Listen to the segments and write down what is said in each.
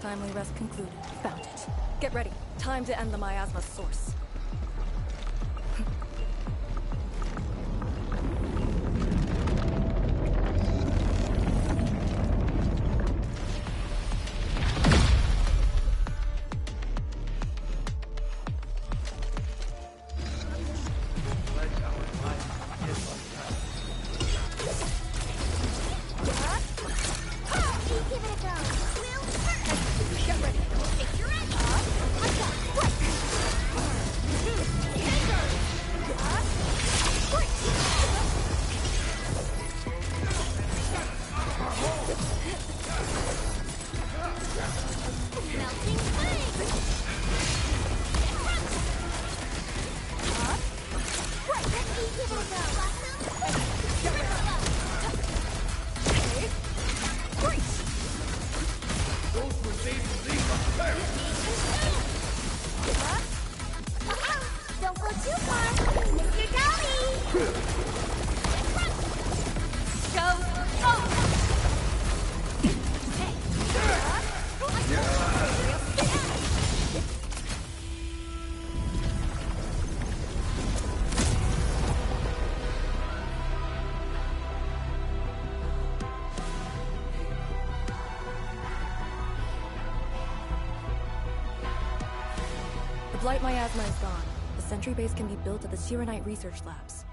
Timely rest concluded. Found it. Get ready. Time to end the miasma source. Don't go too far. Miss your dolly. The Blight miasma is gone. The sentry base can be built at the Arknight research labs.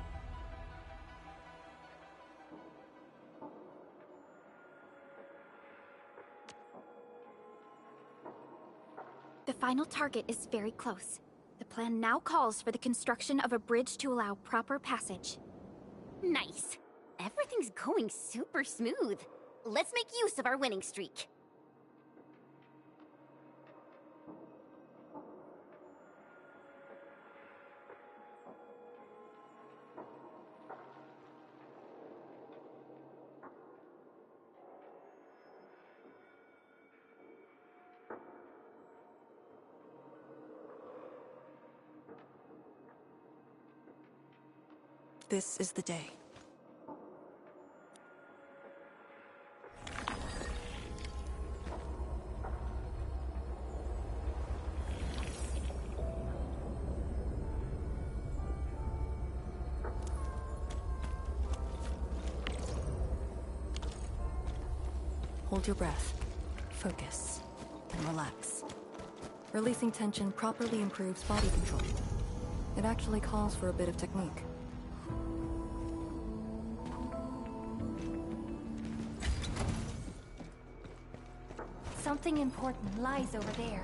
The final target is very close. The plan now calls for the construction of a bridge to allow proper passage. Nice. Everything's going super smooth. Let's make use of our winning streak. This is the day. Hold your breath, focus, and relax. Releasing tension properly improves body control. It actually calls for a bit of technique. Something important lies over there.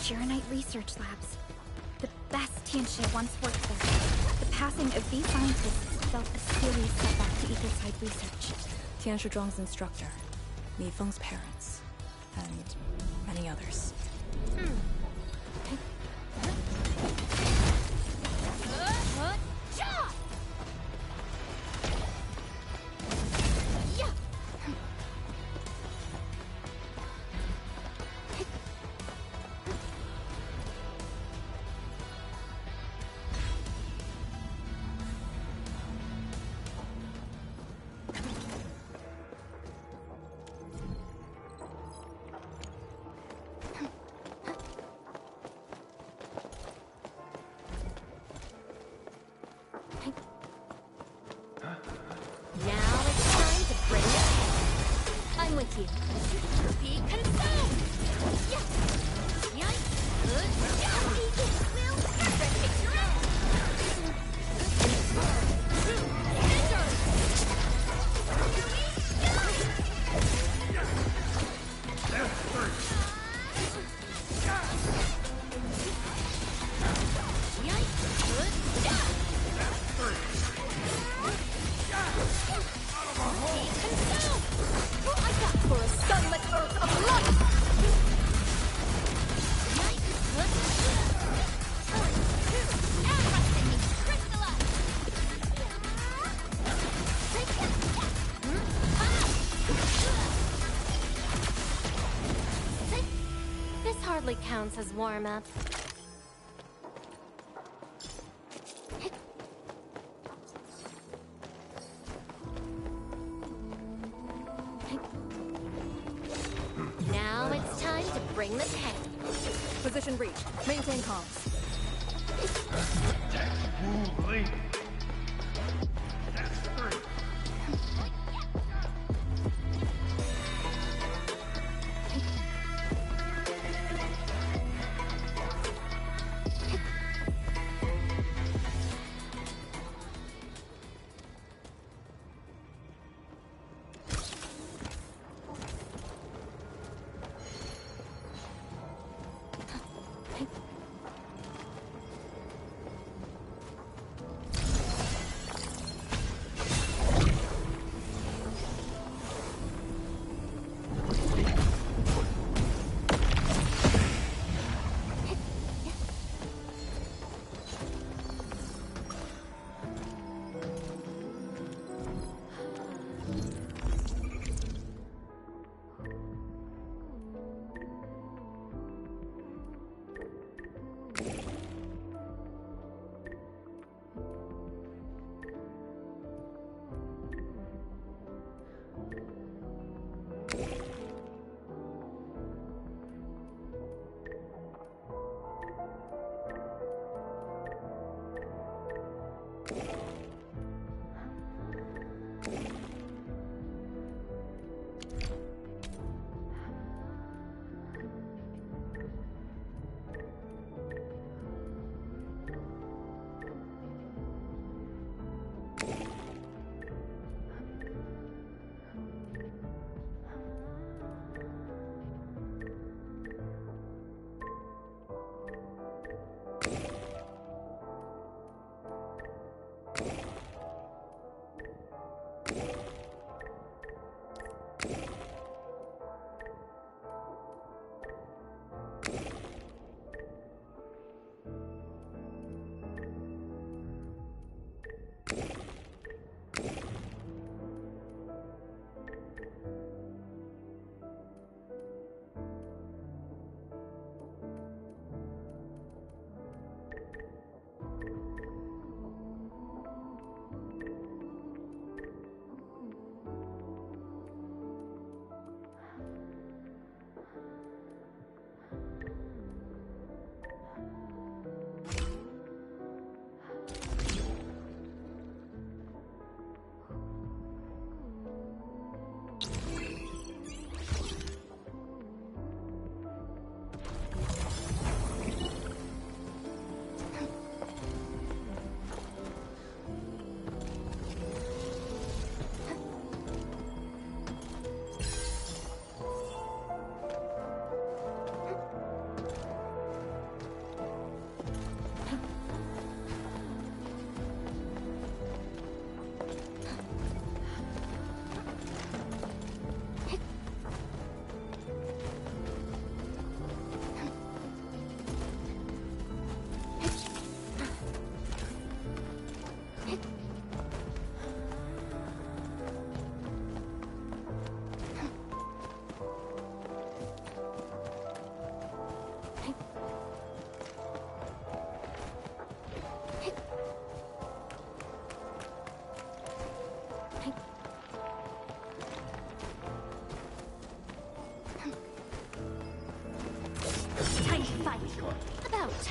Arknight research labs. The best Tianxie once worked there. The passing of these scientists dealt a serious setback to ecocide research. Tian Shizhuang's instructor, Mi Feng's parents, and many others. I'm with you. Be consumed! Yeah! Yeah! Good! Yeah! Will never picture it! For a sunlit earth of light! This hardly counts as warm-up. Now it's time to bring the pain. Position reached. Maintain comms.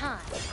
time.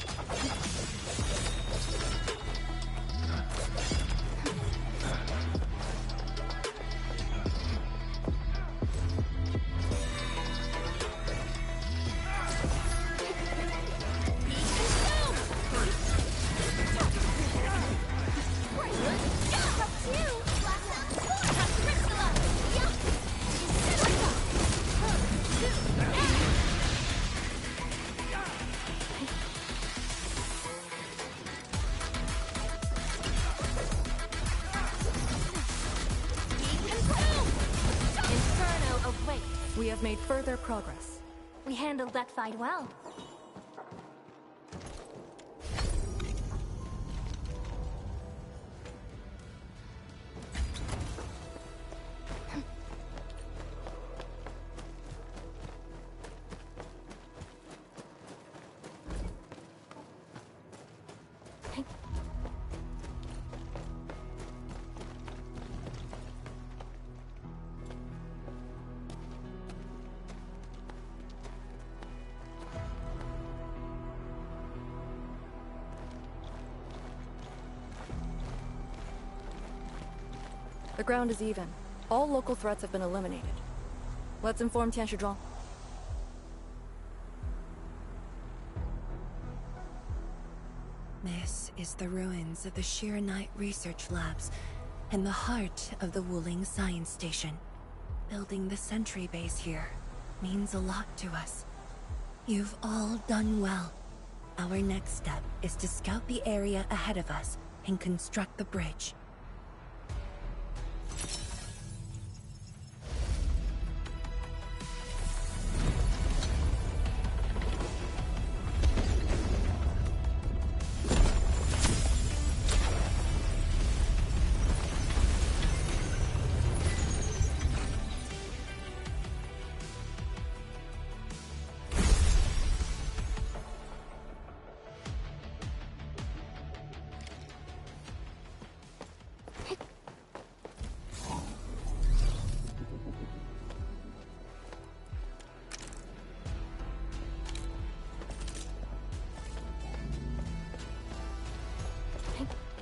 We have made further progress. We handled that fight well. The ground is even. All local threats have been eliminated. Let's inform Tianshizhuang. This is the ruins of the Arknight research labs and the heart of the Wuling Science Station. Building the sentry base here means a lot to us. You've all done well. Our next step is to scout the area ahead of us and construct the bridge.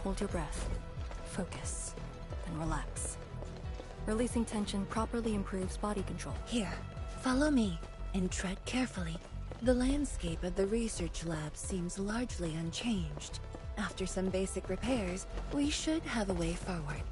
Hold your breath. Focus. Then relax. Releasing tension properly improves body control. Here, follow me and tread carefully. The landscape of the research lab seems largely unchanged. After some basic repairs, we should have a way forward.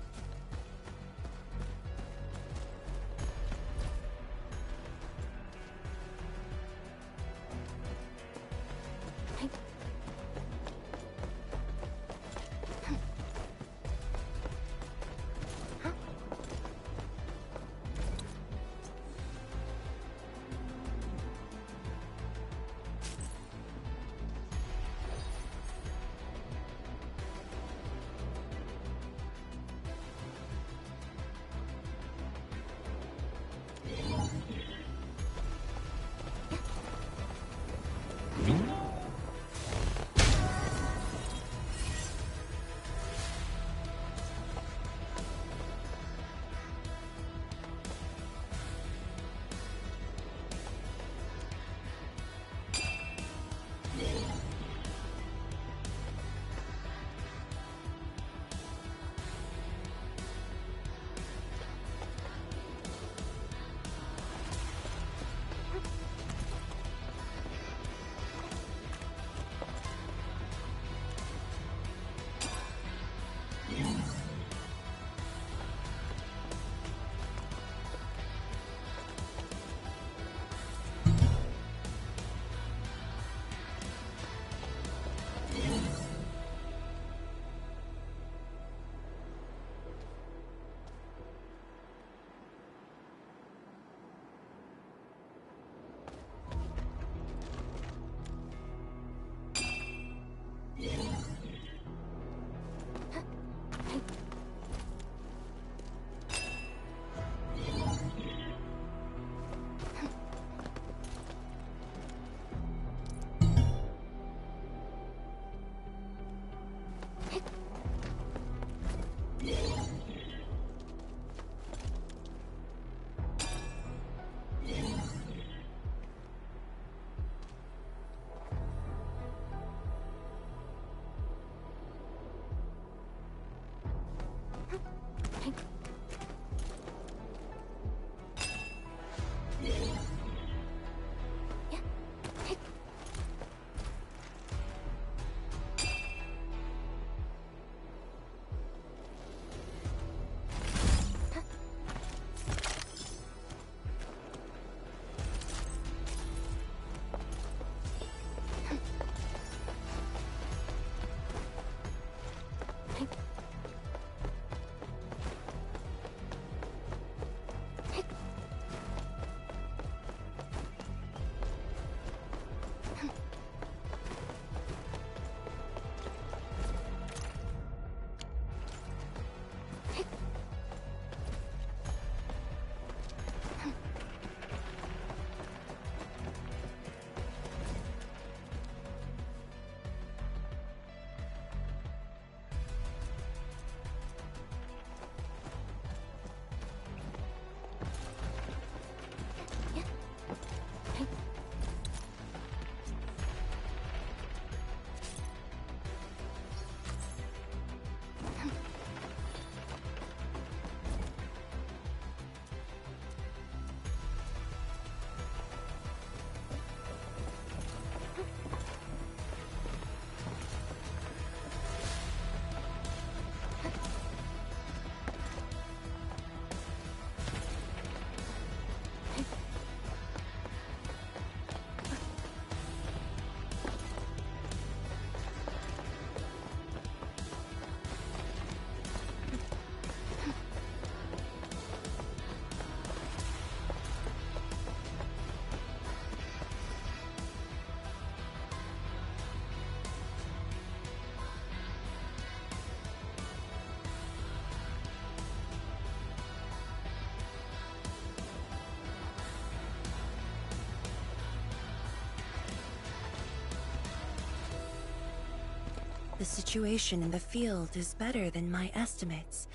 The situation in the field is better than my estimates.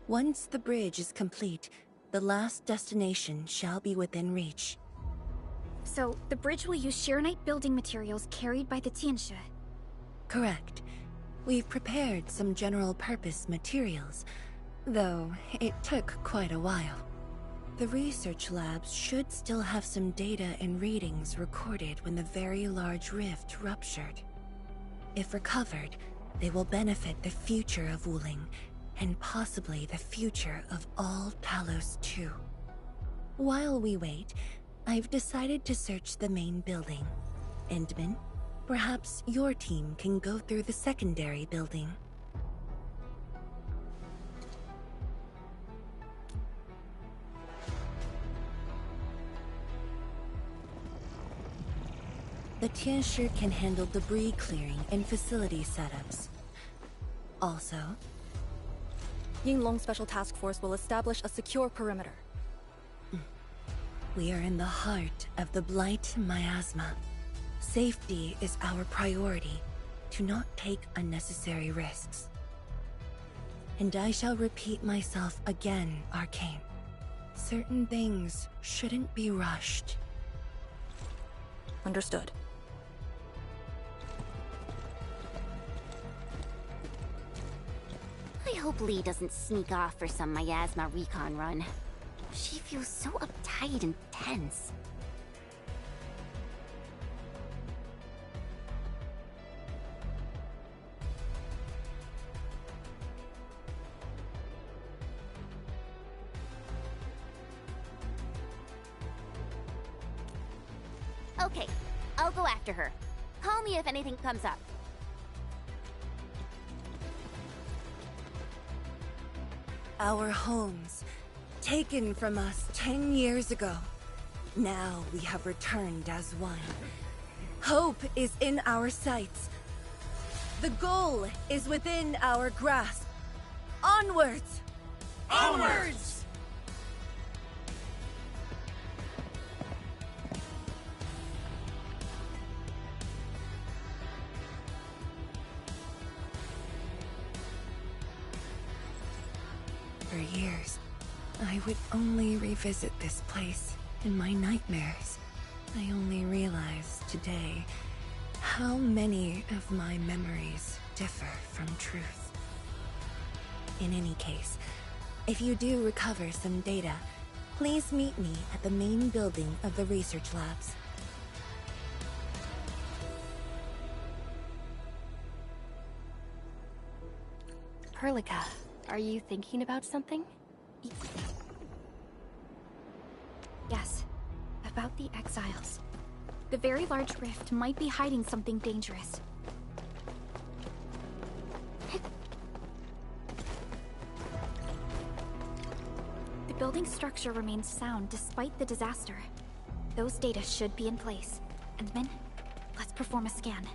Once the bridge is complete, the last destination shall be within reach. So, the bridge will use Shirenite building materials carried by the Tianshi. Correct. We've prepared some general-purpose materials, though it took quite a while. The research labs should still have some data and readings recorded when the very large rift ruptured. If recovered, they will benefit the future of Wuling, and possibly the future of all Talos too. While we wait, I've decided to search the main building. Endman, perhaps your team can go through the secondary building. The Tianshi can handle debris clearing and facility setups. Also, Yinglong Special Task Force will establish a secure perimeter. we are in the heart of the Blight miasma. Safety is our priority. Do not take unnecessary risks. And I shall repeat myself again, Arcane. Certain things shouldn't be rushed. Understood. I hope Lee doesn't sneak off for some miasma recon run. She feels so uptight and tense. Okay, I'll go after her. Call me if anything comes up. Our homes, taken from us 10 years ago. Now we have returned as one. Hope is in our sights. The goal is within our grasp. Onwards! Onwards! For years, I would only revisit this place in my nightmares. I only realized today how many of my memories differ from truth. In any case, if you do recover some data, please meet me at the main building of the research labs. Perlica, are you thinking about something? Yes, about the exiles. The very large rift might be hiding something dangerous. The building structure remains sound despite the disaster. Those data should be in place. Endman, let's perform a scan.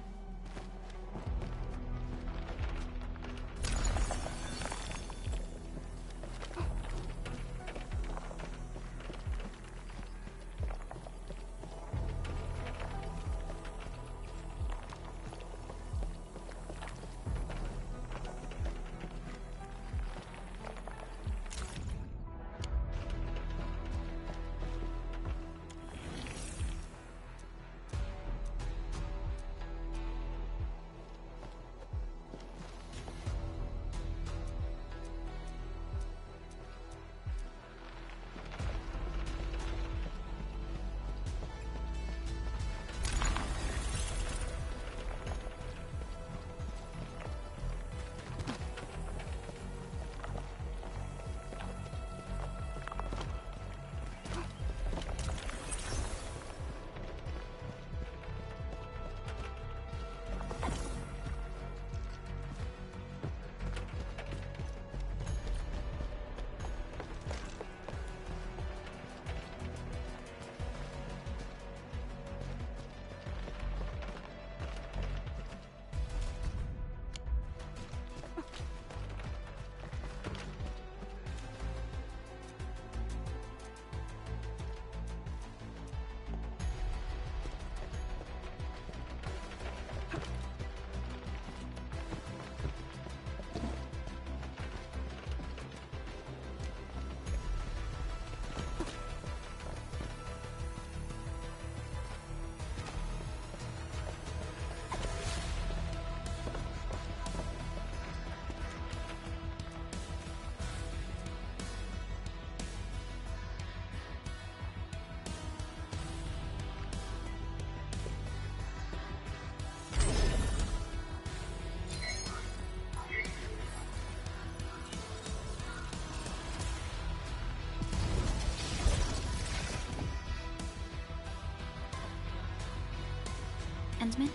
Endman?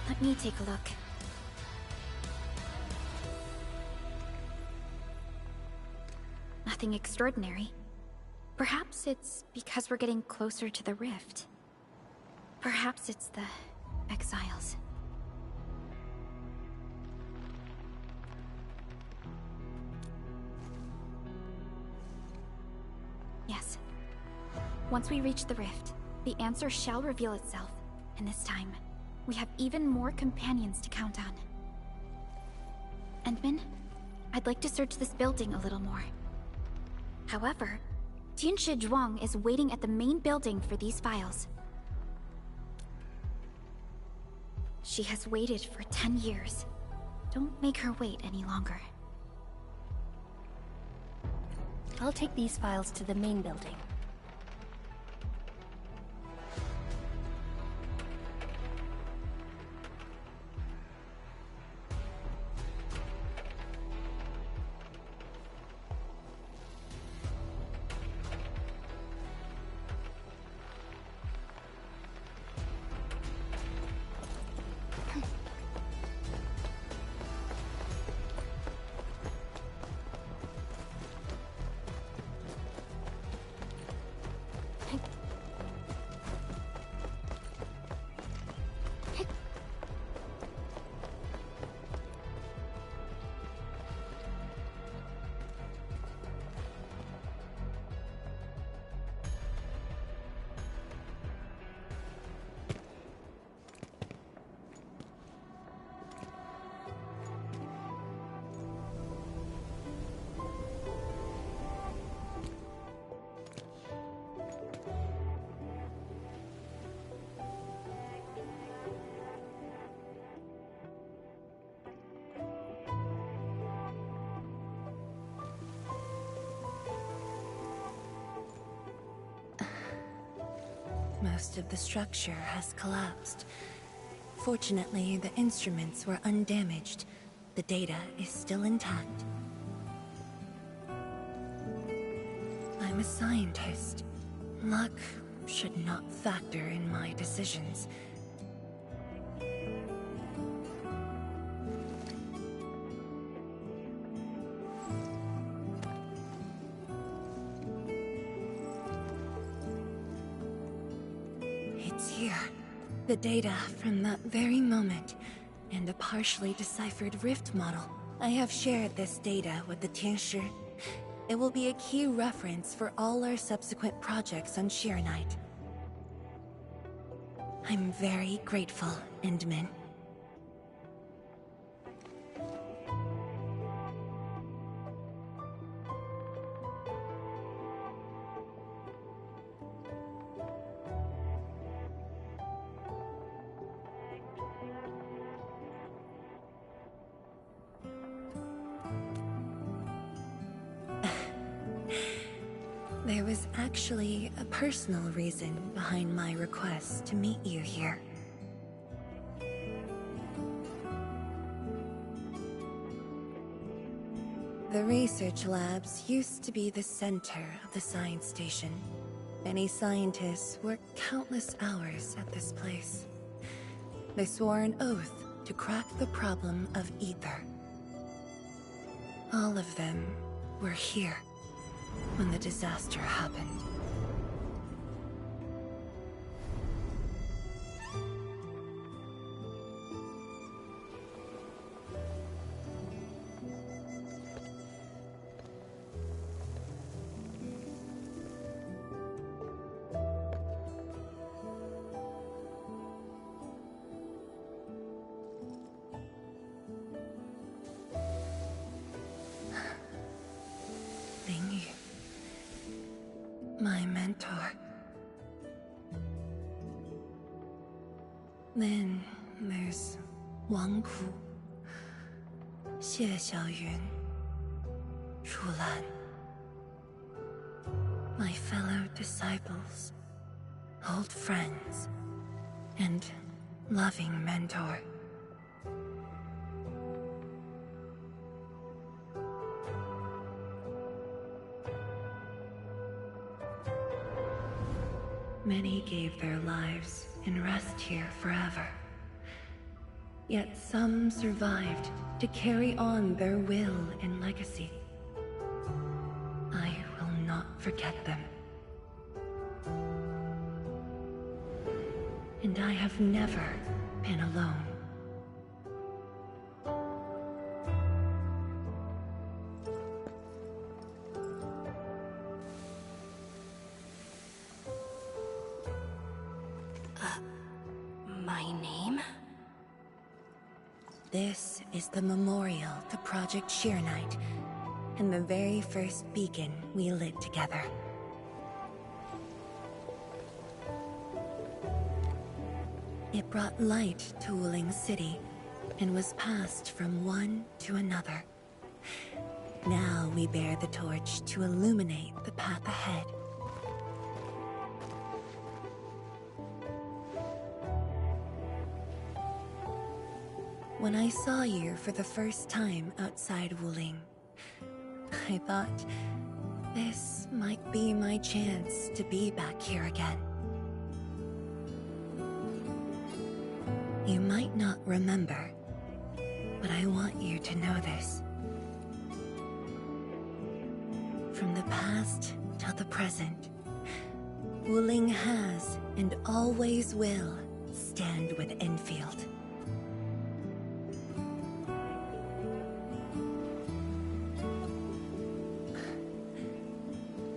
Let me take a look. Nothing extraordinary. Perhaps it's because we're getting closer to the rift. Perhaps it's the exiles. Yes. Once we reach the rift, the answer shall reveal itself, and this time, we have even more companions to count on. Endman, I'd like to search this building a little more. However, Tianshi Zhuang is waiting at the main building for these files. She has waited for 10 years. Don't make her wait any longer. I'll take these files to the main building. Most of the structure has collapsed. Fortunately, the instruments were undamaged. The data is still intact. I'm a scientist. Luck should not factor in my decisions. It's here. The data from that very moment, and a partially deciphered rift model. I have shared this data with the Tianshi. It will be a key reference for all our subsequent projects on Shirenite. I'm very grateful, Endman. There was actually a personal reason behind my request to meet you here. The research labs used to be the center of the science station. Many scientists worked countless hours at this place. They swore an oath to crack the problem of ether. All of them were here when the disaster happened. My mentor. Then there's Wang Ku, Xie Xiaoyun, Ru Lan. My fellow disciples, old friends, and loving mentor. Many gave their lives and rest here forever. Yet some survived to carry on their will and legacy. I will not forget them. And I have never been alone. My name? This is the memorial to Project Sheer Knight, and the very first beacon we lit together. It brought light to Wuling City, and was passed from one to another. Now we bear the torch to illuminate the path ahead. When I saw you for the first time outside Wuling, I thought this might be my chance to be back here again. You might not remember, but I want you to know this. From the past till the present, Wuling has and always will stand with Enfield.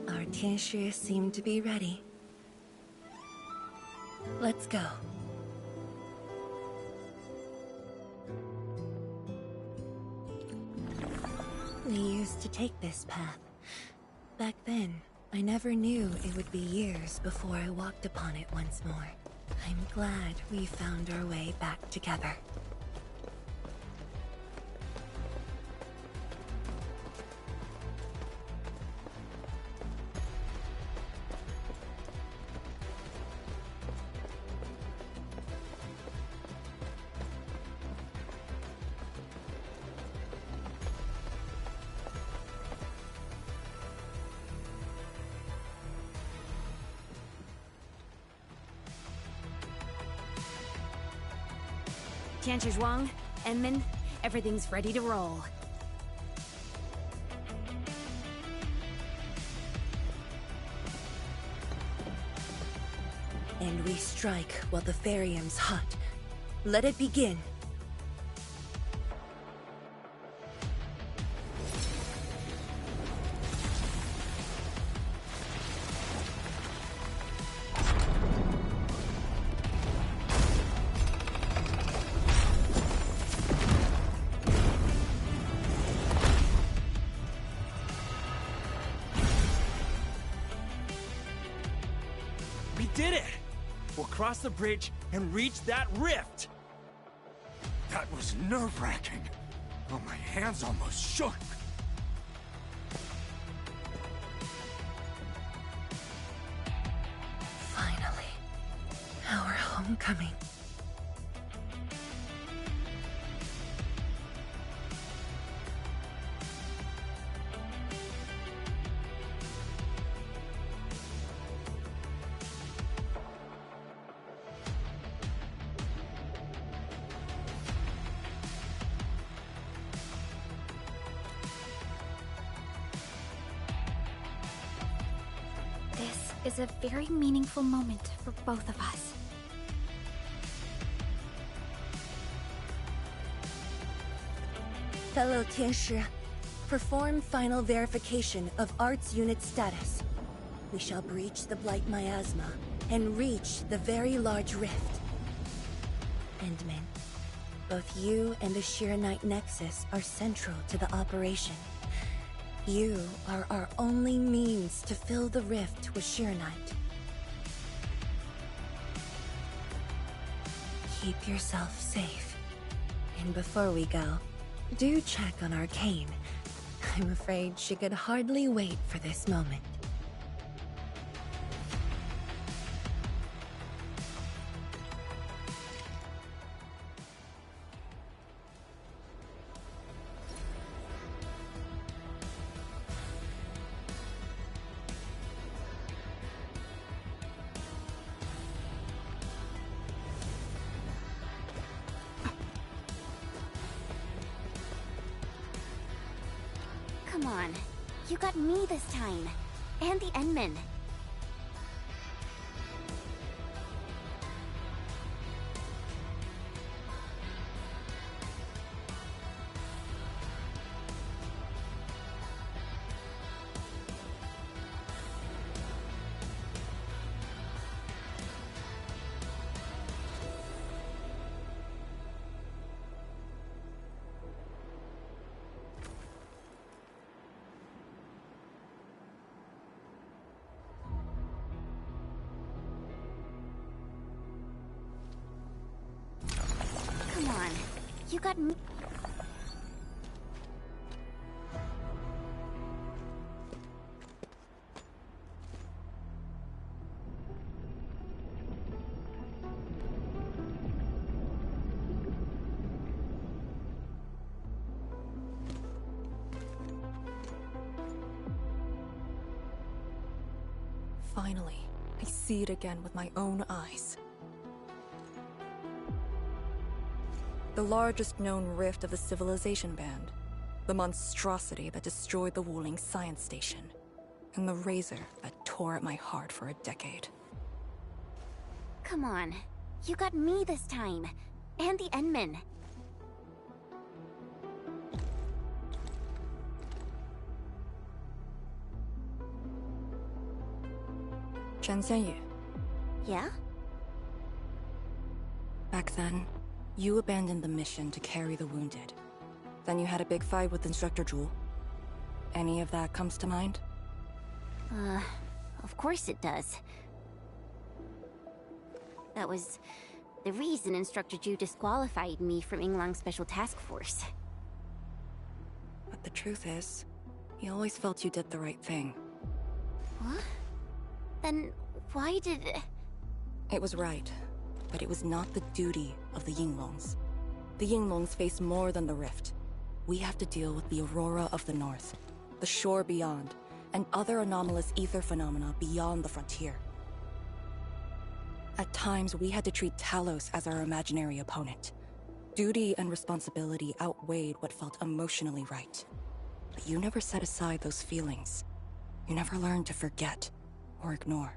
Our Tianshi seem to be ready. Let's go. We used to take this path. Back then, I never knew it would be years before I walked upon it once more. I'm glad we found our way back together. Tianchi Zhuang, Enman, everything's ready to roll. And we strike while the Therium's hot. Let it begin. We did it! We'll cross the bridge and reach that rift! That was nerve-wracking. Oh, my hands almost shook. Finally, our homecoming. This is a very meaningful moment for both of us. Fellow Tianshi, perform final verification of Arts Unit status. We shall breach the Blight Miasma and reach the very large rift. Endman, both you and the Sheer Knight Nexus are central to the operation. You are our only means to fill the rift with Sheer Knight. Keep yourself safe. And before we go, do check on Arcane. I'm afraid she could hardly wait for this moment. on. You got me this time. And the Endman. Come on. You got me. Finally, I see it again with my own eyes. The largest known rift of the Civilization Band. The monstrosity that destroyed the Wuling Science Station. And the razor that tore at my heart for a decade. Come on. You got me this time. And the Endman. Chen Xianyu, Yeah? back then, you abandoned the mission to carry the wounded. Then you had a big fight with Instructor Zhu. Any of that comes to mind? Of course it does. That was the reason Instructor Zhu disqualified me from Yinglang's Special Task Force. But the truth is, he always felt you did the right thing. What? Then why did... It was right, but it was not the duty of the Yinglongs. The Yinglongs face more than the rift. We have to deal with the Aurora of the North, the shore beyond, and other anomalous ether phenomena beyond the frontier. At times, we had to treat Talos as our imaginary opponent. Duty and responsibility outweighed what felt emotionally right. But you never set aside those feelings. You never learned to forget or ignore.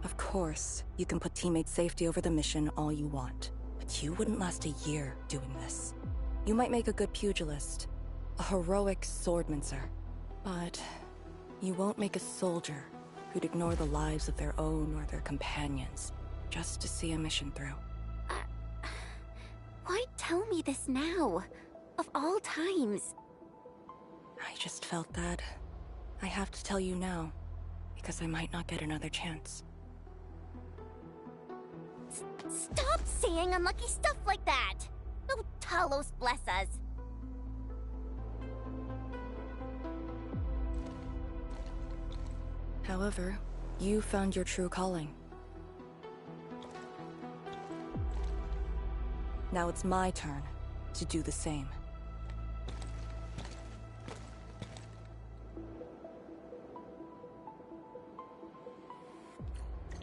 Of course, you can put teammate safety over the mission all you want, but you wouldn't last a year doing this. You might make a good pugilist, a heroic swordmancer, but you won't make a soldier who'd ignore the lives of their own or their companions just to see a mission through. Why tell me this now? Of all times. I just felt that I have to tell you now, because I might not get another chance. Stop saying unlucky stuff like that! No Talos bless us! However, you found your true calling. Now it's my turn to do the same.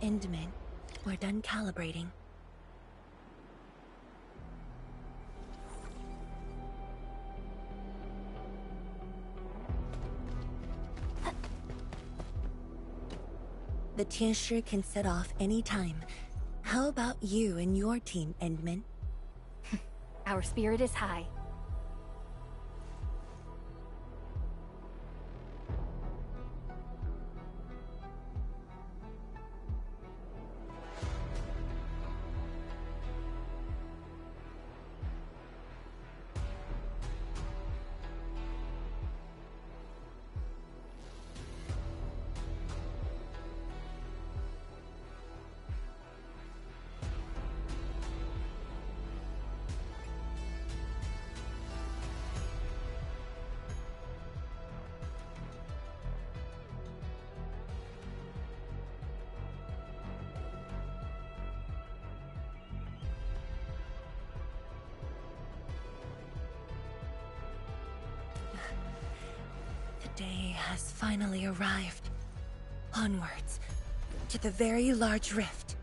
Endman, we're done calibrating. The Tianshi can set off any time. How about you and your team, Endman? Our spirit is high. The day has finally arrived. Onwards, to the very large rift.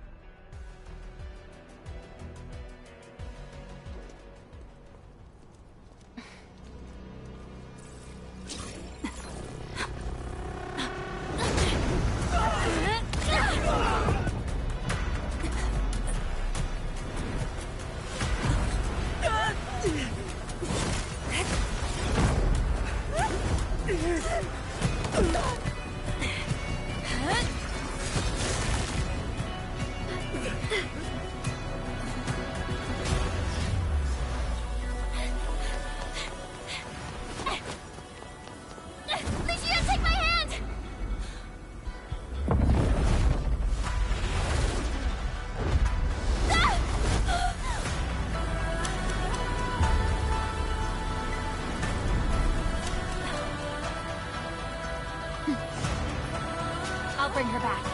bring her back.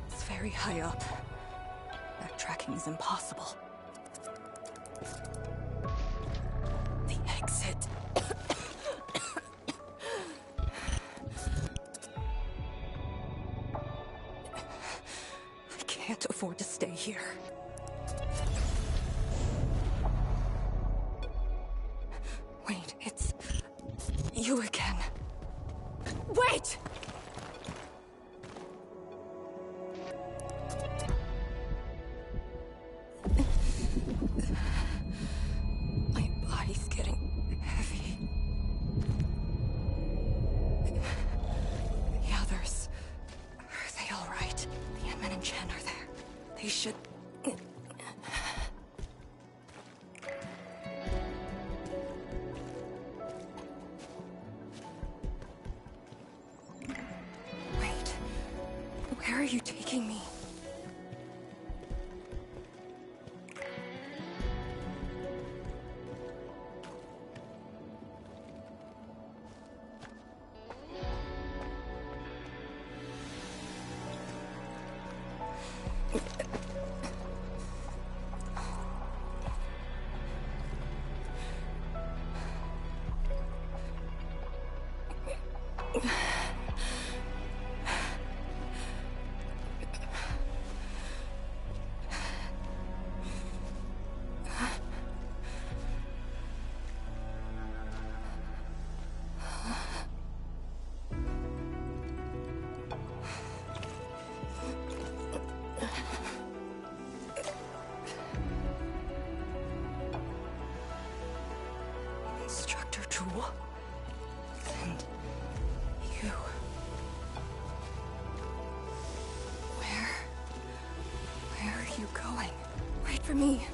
It's very high up. Backtracking is impossible. The exit. I can't afford to stay here. Wait, it's you again. Wait! My body's getting heavy. The others, are they all right? The Inman and Chen are there. They should... Wait, where are you taking me? Instructor Jewel? And you... Where are you going? Wait for me.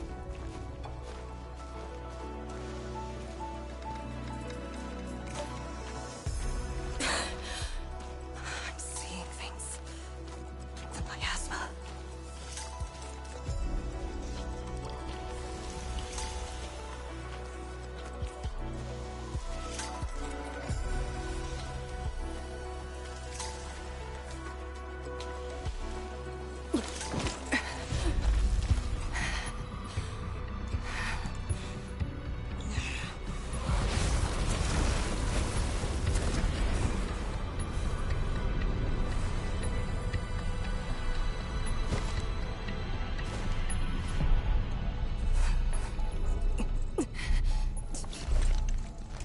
I'm seeing things. The miasma.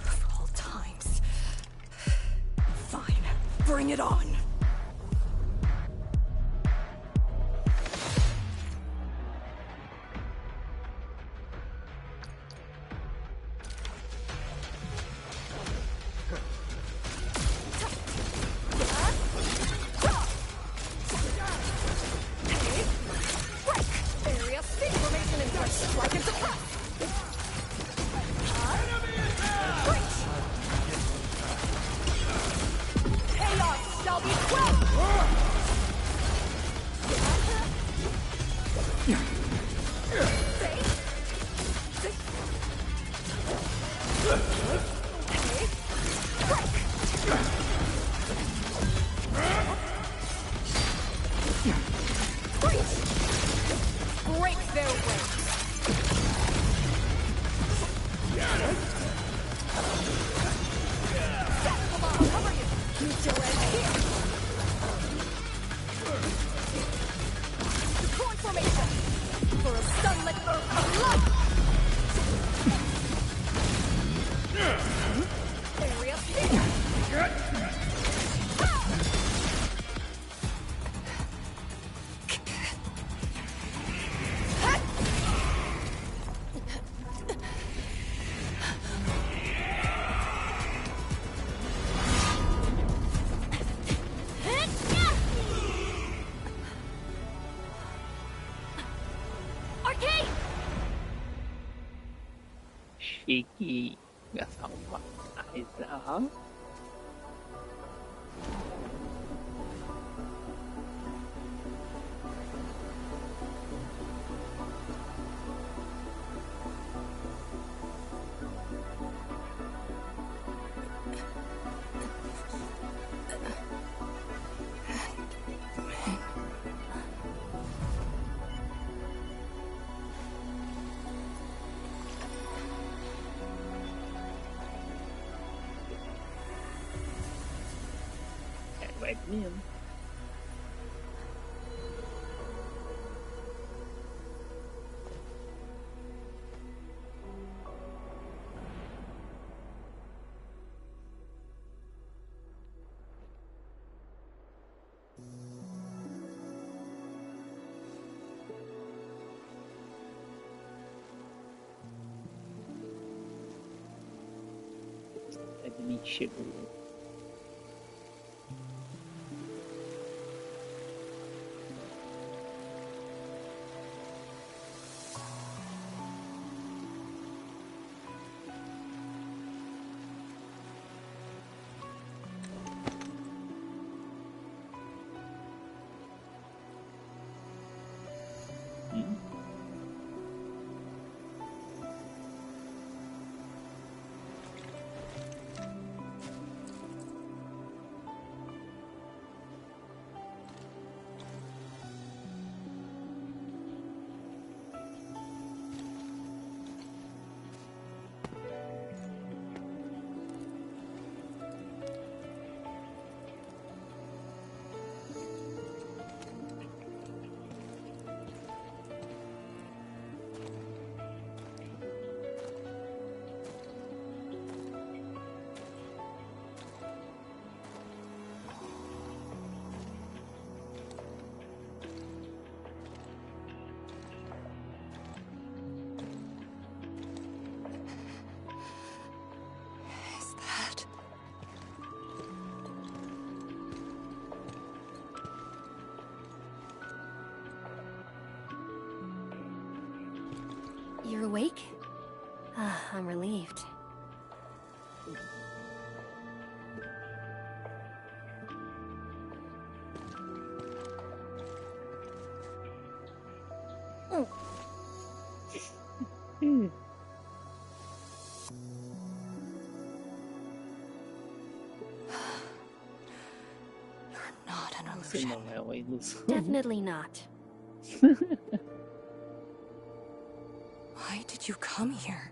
Of all times. Fine. Bring it on. Area speed formation in place, like it's a cut. Chaos shall be quelled! Break their way. I'll cover you. Use your edge here. Deploy formation. Iki nggak sama Aiza. Baik nih. Indonesia dulu. You're awake? I'm relieved. Not an illusion. Definitely not. Why did you come here?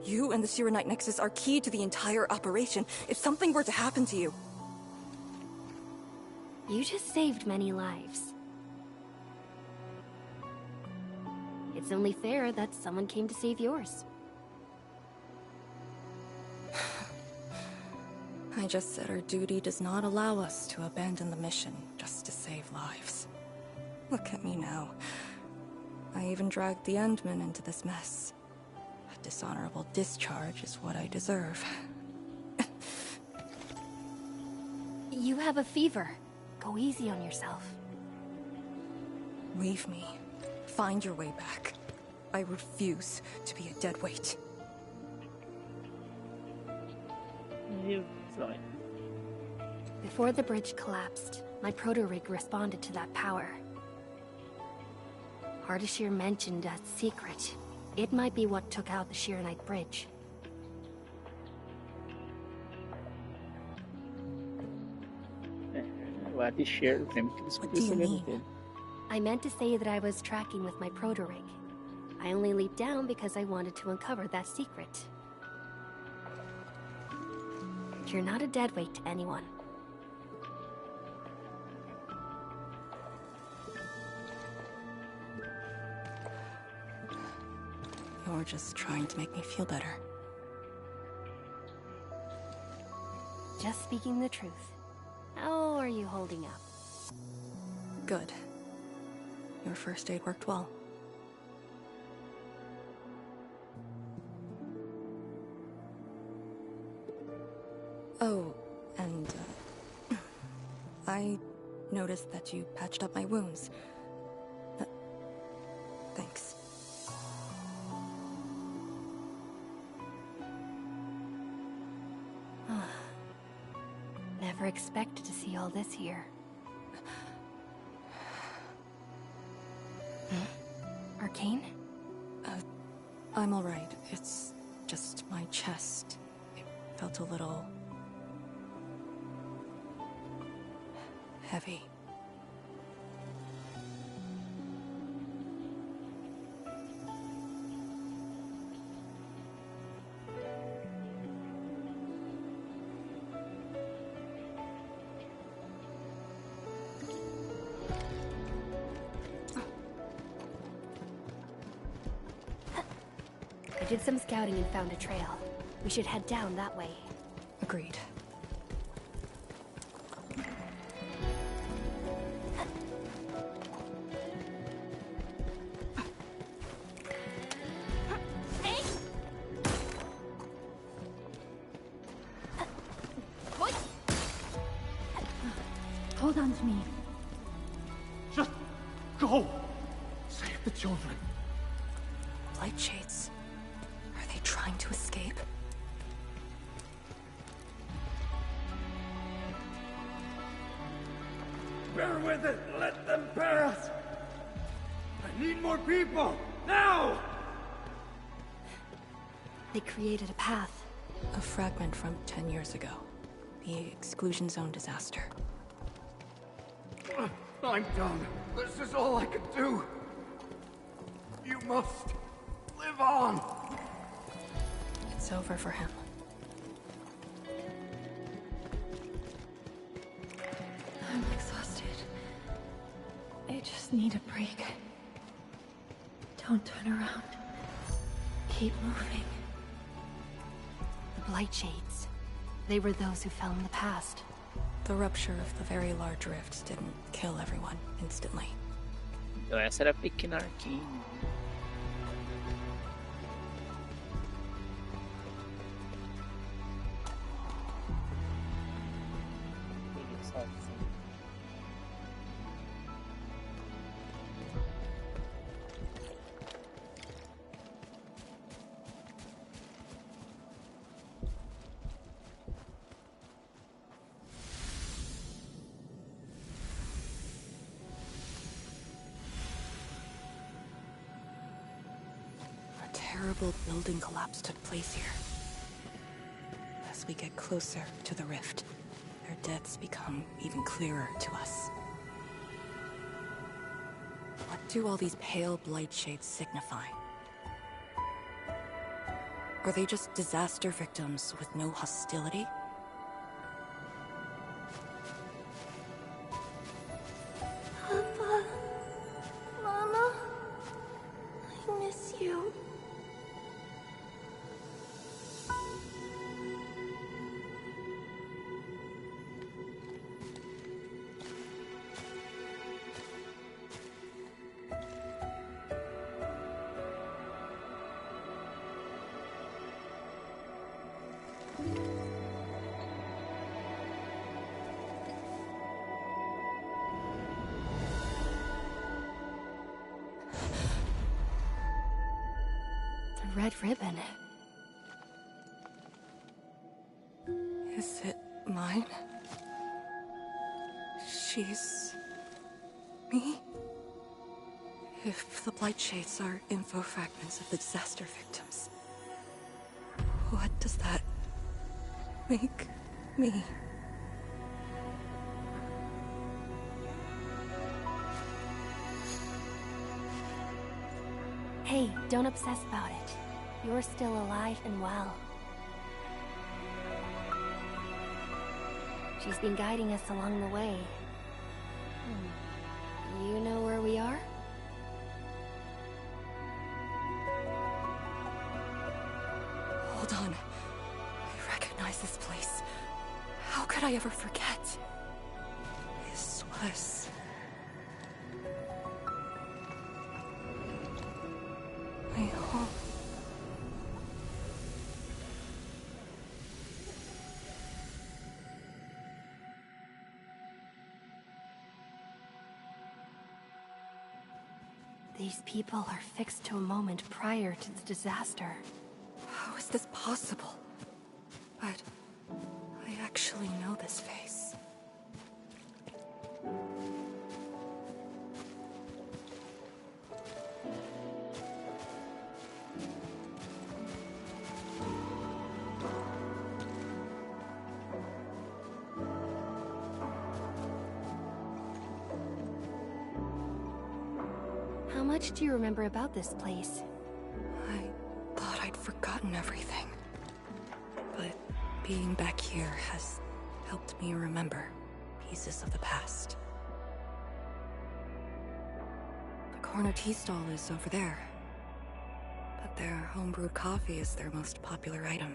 You and the Shiranite Nexus are key to the entire operation. If something were to happen to you... You just saved many lives. It's only fair that someone came to save yours. I just said our duty does not allow us to abandon the mission just to save lives. Look at me now. I even dragged the Endmen into this mess. A dishonorable discharge is what I deserve. You have a fever. Go easy on yourself. Leave me. Find your way back. I refuse to be a dead weight. Before the bridge collapsed, my proto-rig responded to that power. Ardashir mentioned a secret. It might be what took out the Shiranite bridge. What do you mean? I meant to say that I was tracking with my proto-rig. I only leaped down because I wanted to uncover that secret. You're not a deadweight to anyone. You're just trying to make me feel better. Just speaking the truth. How are you holding up? Good. Your first aid worked well. Oh, and I noticed that you patched up my wounds. Thanks. expected to see all this here. Arcane? I'm alright. It's just my chest. It felt a little... heavy. I did some scouting and found a trail. We should head down that way. Agreed. Hold on to me. Just go! Save the children. Light shades. Are they trying to escape? Bear with it! Let them pass! I need more people! Now! They created a path. A fragment from 10 years ago. The exclusion zone disaster. I'm done. This is all I could do. You must live on. It's over for him. I'm exhausted. I just need a break. Don't turn around. Keep moving. The Blight Shades. They were those who fell in the past. The rupture of the very large rifts didn't kill everyone instantly. Yo, essa era pequena Arkane. A terrible building collapse took place here. As we get closer to the rift, their deaths become even clearer to us. What do all these pale blight shades signify? Are they just disaster victims with no hostility? Papa, Mama, I miss you. The red ribbon. Is it mine? She's... me? If the blight shades are info fragments of the disaster victims, what does that make me? Hey, don't obsess about it. You're still alive and well. She's been guiding us along the way. You know where we are? Hold on. I recognize this place. How could I ever forget? This was... my home. These people are fixed to a moment prior to the disaster. How is this possible? But I actually know this face. How much do you remember about this place? I thought I'd forgotten everything. But being back here has helped me remember pieces of the past. The corner tea stall is over there. But their homebrewed coffee is their most popular item.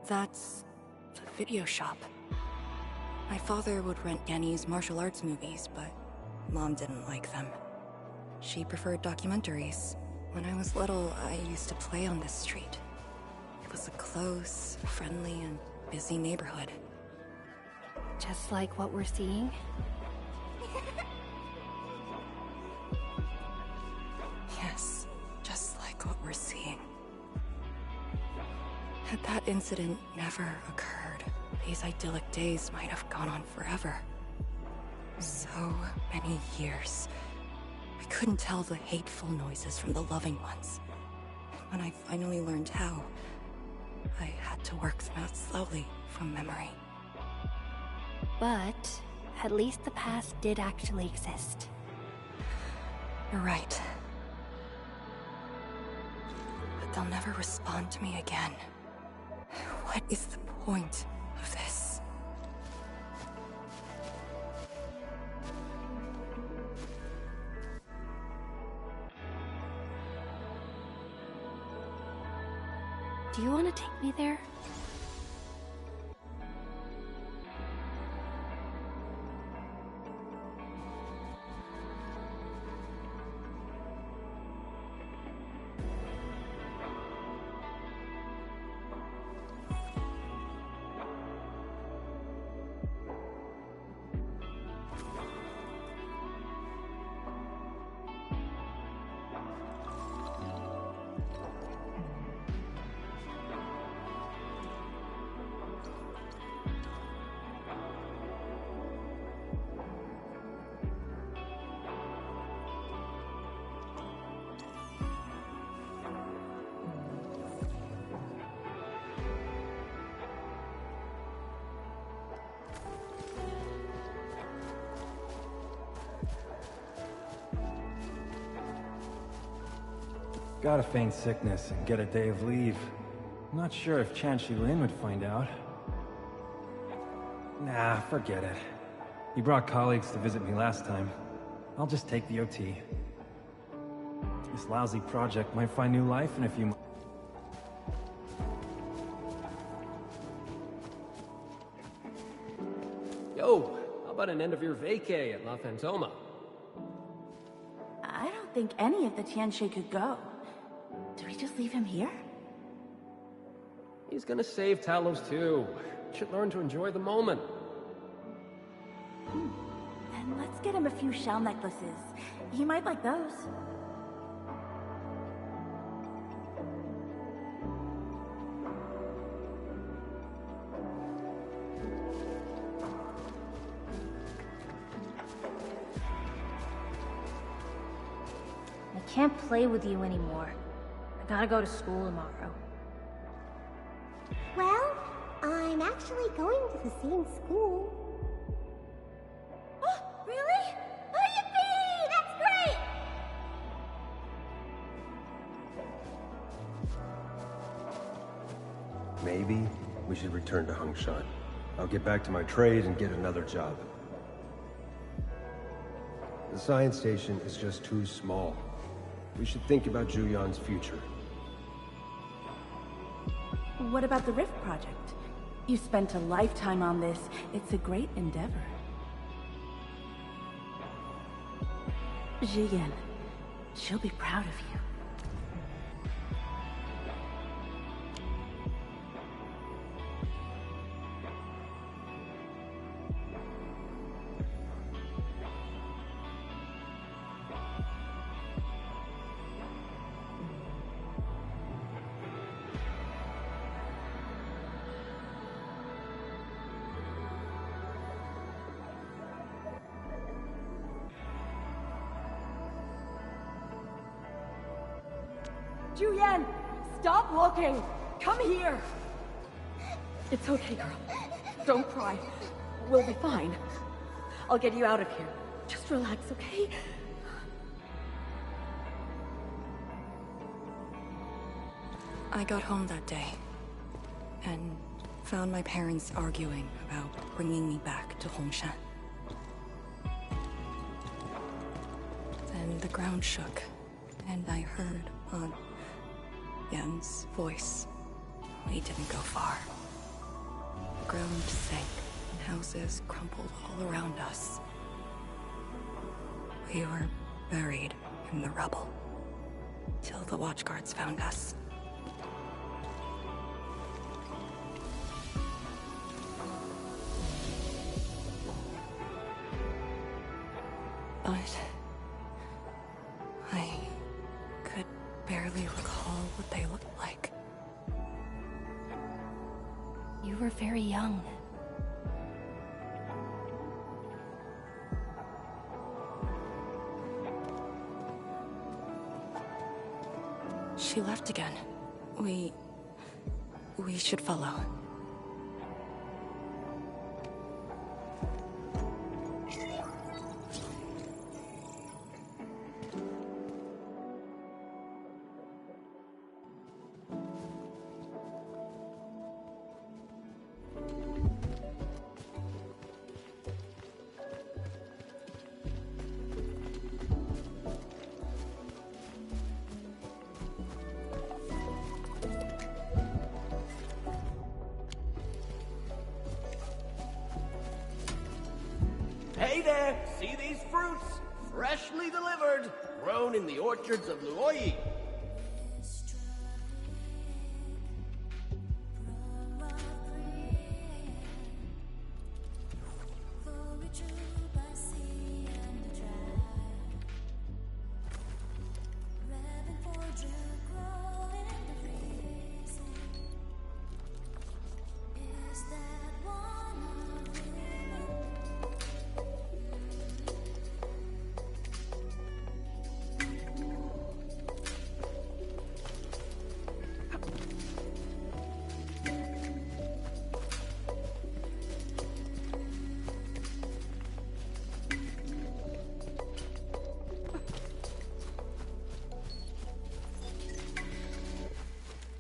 That's the video shop. My father would rent Yenny's martial arts movies, but Mom didn't like them. She preferred documentaries. When I was little, I used to play on this street. It was a close, friendly, and busy neighborhood. Just like what we're seeing? Yes, just like what we're seeing. Had that incident never occurred, these idyllic days might have gone on forever. So many years. I couldn't tell the hateful noises from the loving ones. And when I finally learned how, I had to work them out slowly from memory. But at least the past did actually exist. You're right. But they'll never respond to me again. What is the point of this? Do you want to take me there? Gotta feign sickness and get a day of leave. I'm not sure if Chan Shi-Lin would find out. Nah, forget it. He brought colleagues to visit me last time. I'll just take the OT. This lousy project might find new life in a few months. Yo, how about an end of your vacay at La Fantoma? I don't think any of the Tianxie could go. Do we just leave him here? He's gonna save Talos too. Should learn to enjoy the moment. And let's get him a few shell necklaces. He might like those. I can't play with you anymore. I gotta go to school tomorrow. Well, I'm actually going to the same school. Oh, really? Oh, yippee! That's great! Maybe we should return to Hungshan. I'll get back to my trade and get another job. The science station is just too small. We should think about Juyan's future. What about the Rift Project? You spent a lifetime on this. It's a great endeavor. Jiyan, she'll be proud of you. Juyan, stop looking! Come here! It's okay, girl. Don't cry. We'll be fine. I'll get you out of here. Just relax, okay? I got home that day, and found my parents arguing about bringing me back to Hongshan. Then the ground shook, and I heard Aunt Yen's voice. We didn't go far. The ground sank, and houses crumpled all around us. We were buried in the rubble, till the watchguards found us. But I could barely recall what they looked like. You were very young. She left again. We should follow. Hey there! See these fruits? Freshly delivered, grown in the orchards of Luoyi.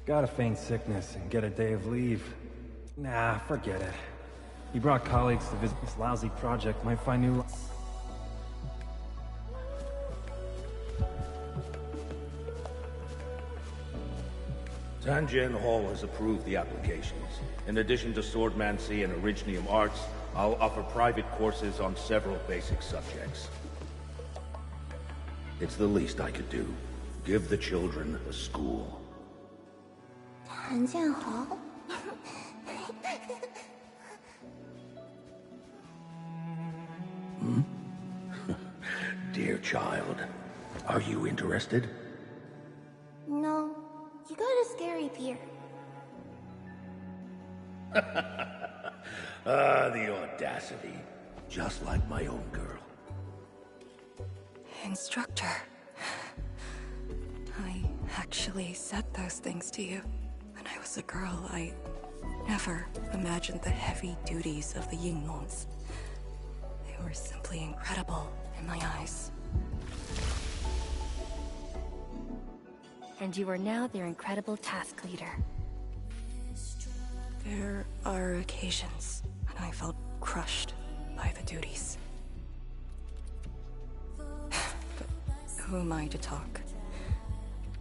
Gotta feign sickness and get a day of leave. Nah, forget it. He brought colleagues to visit this lousy project, might find new... Tanjian Hall has approved the applications. In addition to swordmancy and originium arts, I'll offer private courses on several basic subjects. It's the least I could do. Give the children a school. 谭建豪 Dear child, are you interested? No, you got a scary peer. The audacity. Just like my own girl. Instructor. I actually said those things to you. When I was a girl, I never imagined the heavy duties of the Yinglons. They were simply incredible in my eyes. And you are now their incredible task leader. There are occasions when I felt crushed by the duties. But who am I to talk?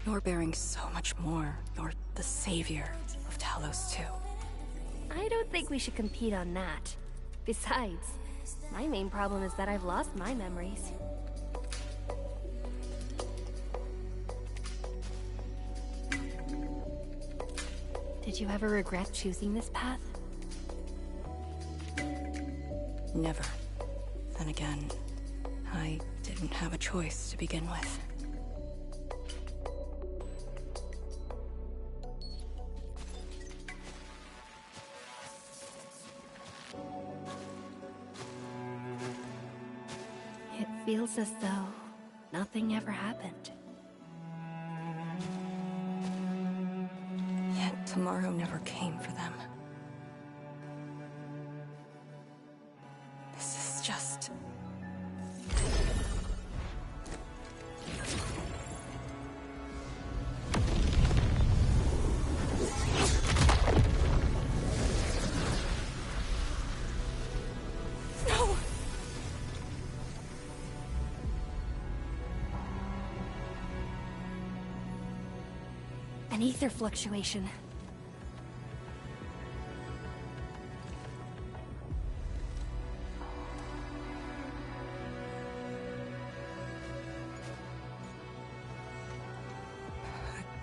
You're bearing so much more. You're the savior of Talos too. I don't think we should compete on that. Besides, my main problem is that I've lost my memories. Did you ever regret choosing this path? Never. Then again, I didn't have a choice to begin with. It feels as though nothing ever happened. Yet tomorrow never came for them. This is just... An ether fluctuation.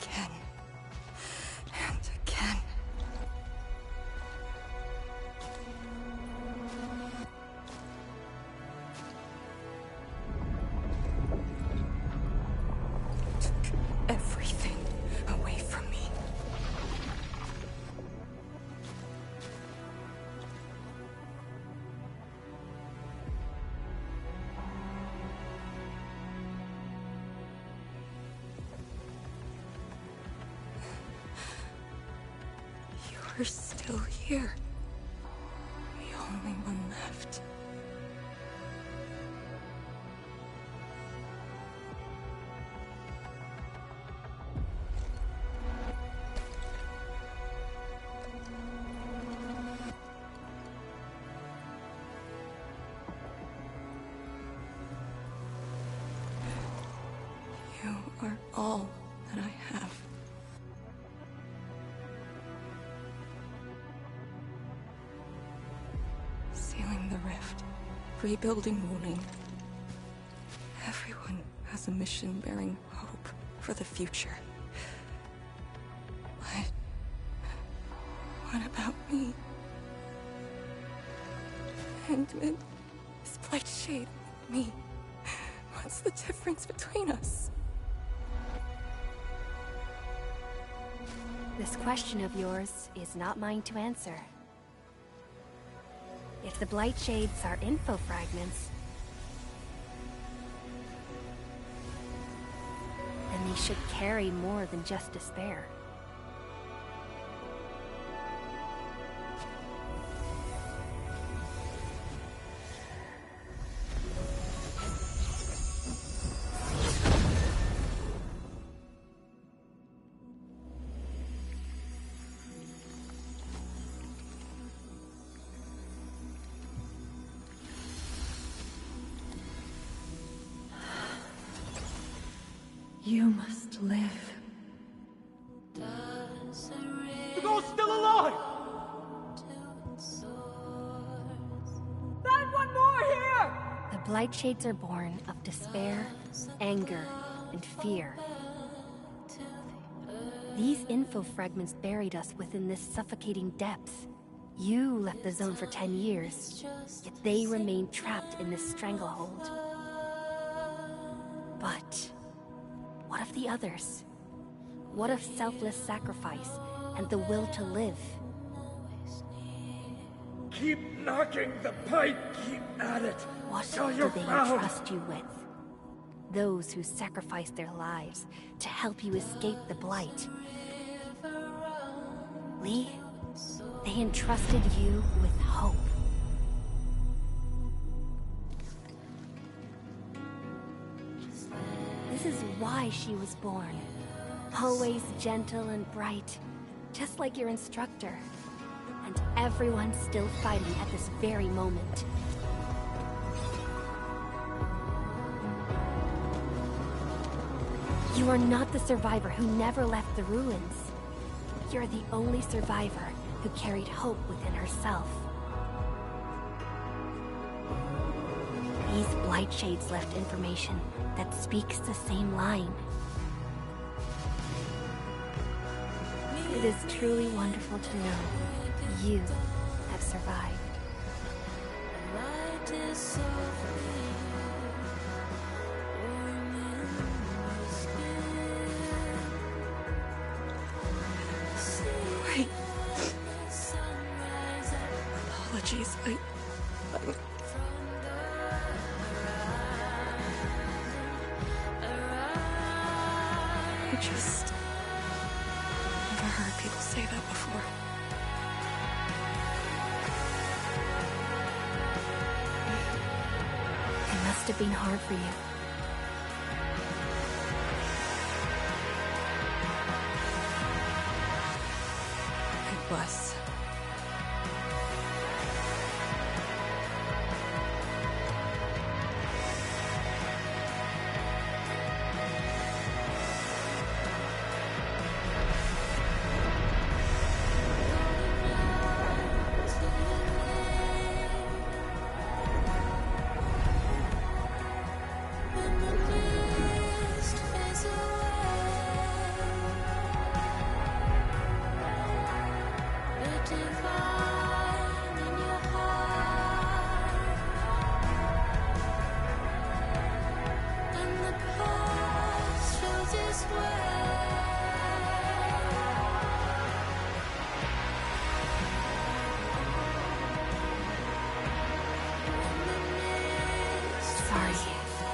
Again. And again. Took everything away from me. You're still here. The only one left. You are all that I have. Sealing the rift, rebuilding Wuling. Everyone has a mission bearing hope for the future. But what about me? Handman, this Blightshade, and me. What's the difference between us? This question of yours is not mine to answer. If the Blightshades are info fragments, then they should carry more than just despair. You must live. The girl's still alive! Find one more here! The Blightshades are born of despair, anger, and fear. These info fragments buried us within this suffocating depth. You left the zone for 10 years, yet they remain trapped in this stranglehold. But what of the others? What of selfless sacrifice and the will to live? Keep knocking the pipe, keep at it. What till do you're they found. entrust you with? Those who sacrificed their lives to help you escape the Blight. Lee, they entrusted you with hope. This is why she was born. Always gentle and bright, just like your instructor. And everyone's still fighting at this very moment. You are not the survivor who never left the ruins. You're the only survivor who carried hope within herself. These Blightshades left information that speaks the same line. It is truly wonderful to know you have survived. Wait. Apologies, I just never heard people say that before. It must have been hard for you. It was.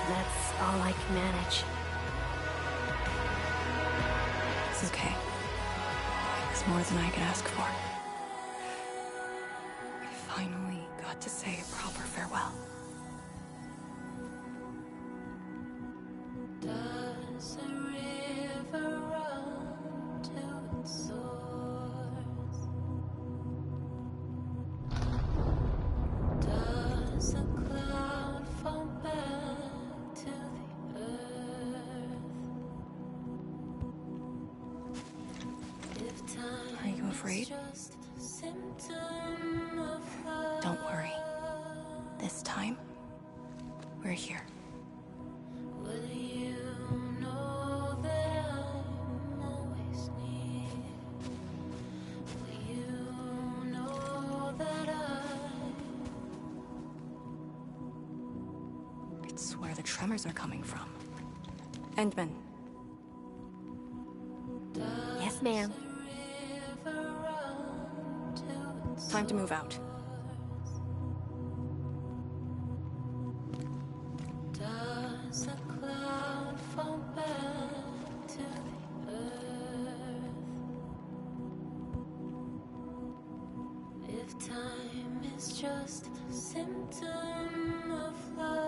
That's all I can manage. It's okay. It was more than I could ask for. I finally got to say a proper farewell. Does a river run to its source? Does a cloud fall back to the earth? If time Are you afraid? is just a symptom of love, Don't worry. This time, we're here. will you know that I'm always near? Will you know that It's where the tremors are coming from. Endman, Yes, ma'am. time to move out. does a cloud fall back to the earth? If time is just a symptom of love.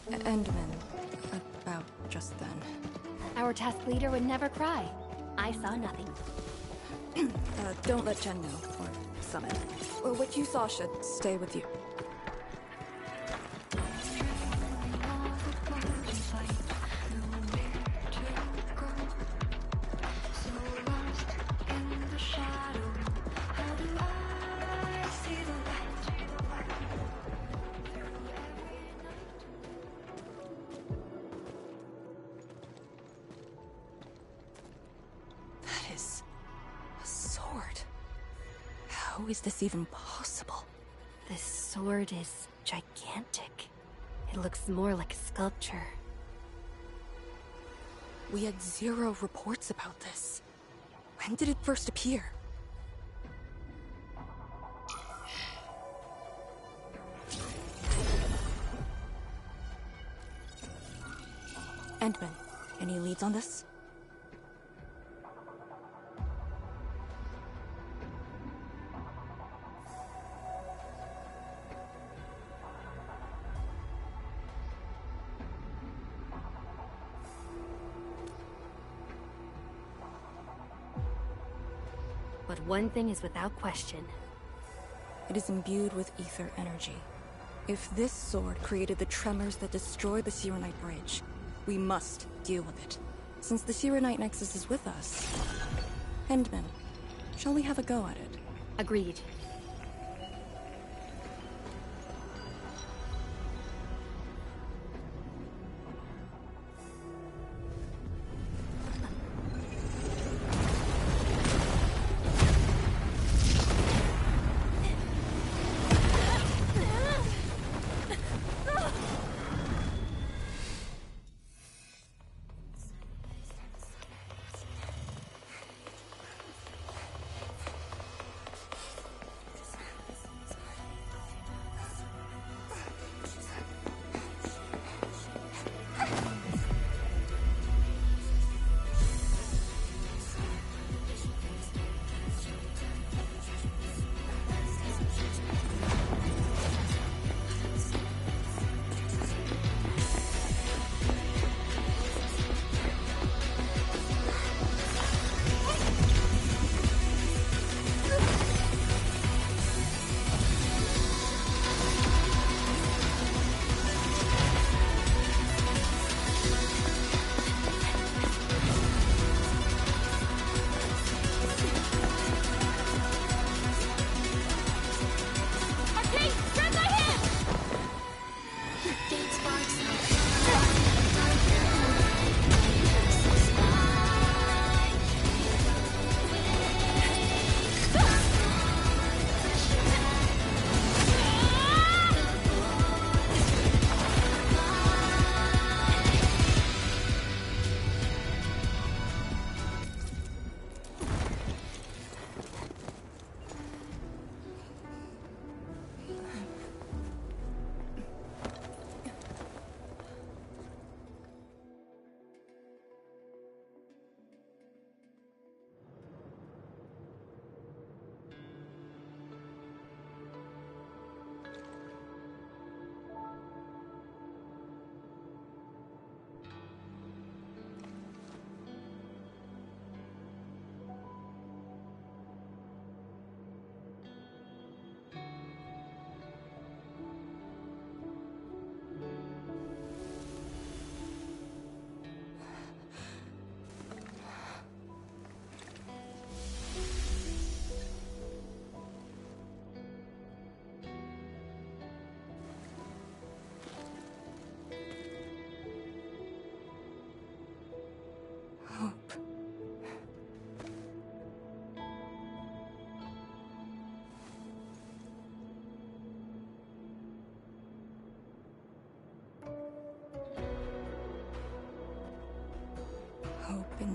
Endman, about just then. Our task leader would never cry. I saw nothing. Don't let Jen know, or Summit. Or what you saw should stay with you. That is a sword. How is this even possible? This sword is gigantic. It looks more like a sculpture. We had 0 reports about this. When did it first appear? Endman, any leads on this? But one thing is without question. It is imbued with ether energy. If this sword created the tremors that destroy the Sirenite Bridge, we must deal with it. Since the Sirenite Nexus is with us. Endman, shall we have a go at it? Agreed.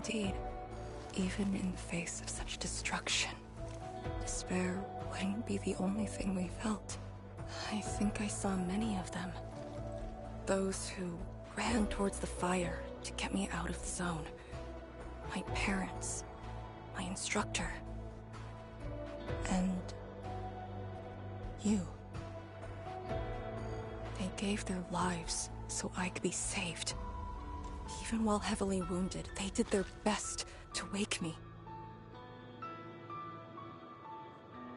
Indeed, even in the face of such destruction, despair wouldn't be the only thing we felt. I think I saw many of them. Those who ran towards the fire to get me out of the zone. My parents, my instructor, and you. They gave their lives so I could be saved. Even while heavily wounded, they did their best to wake me.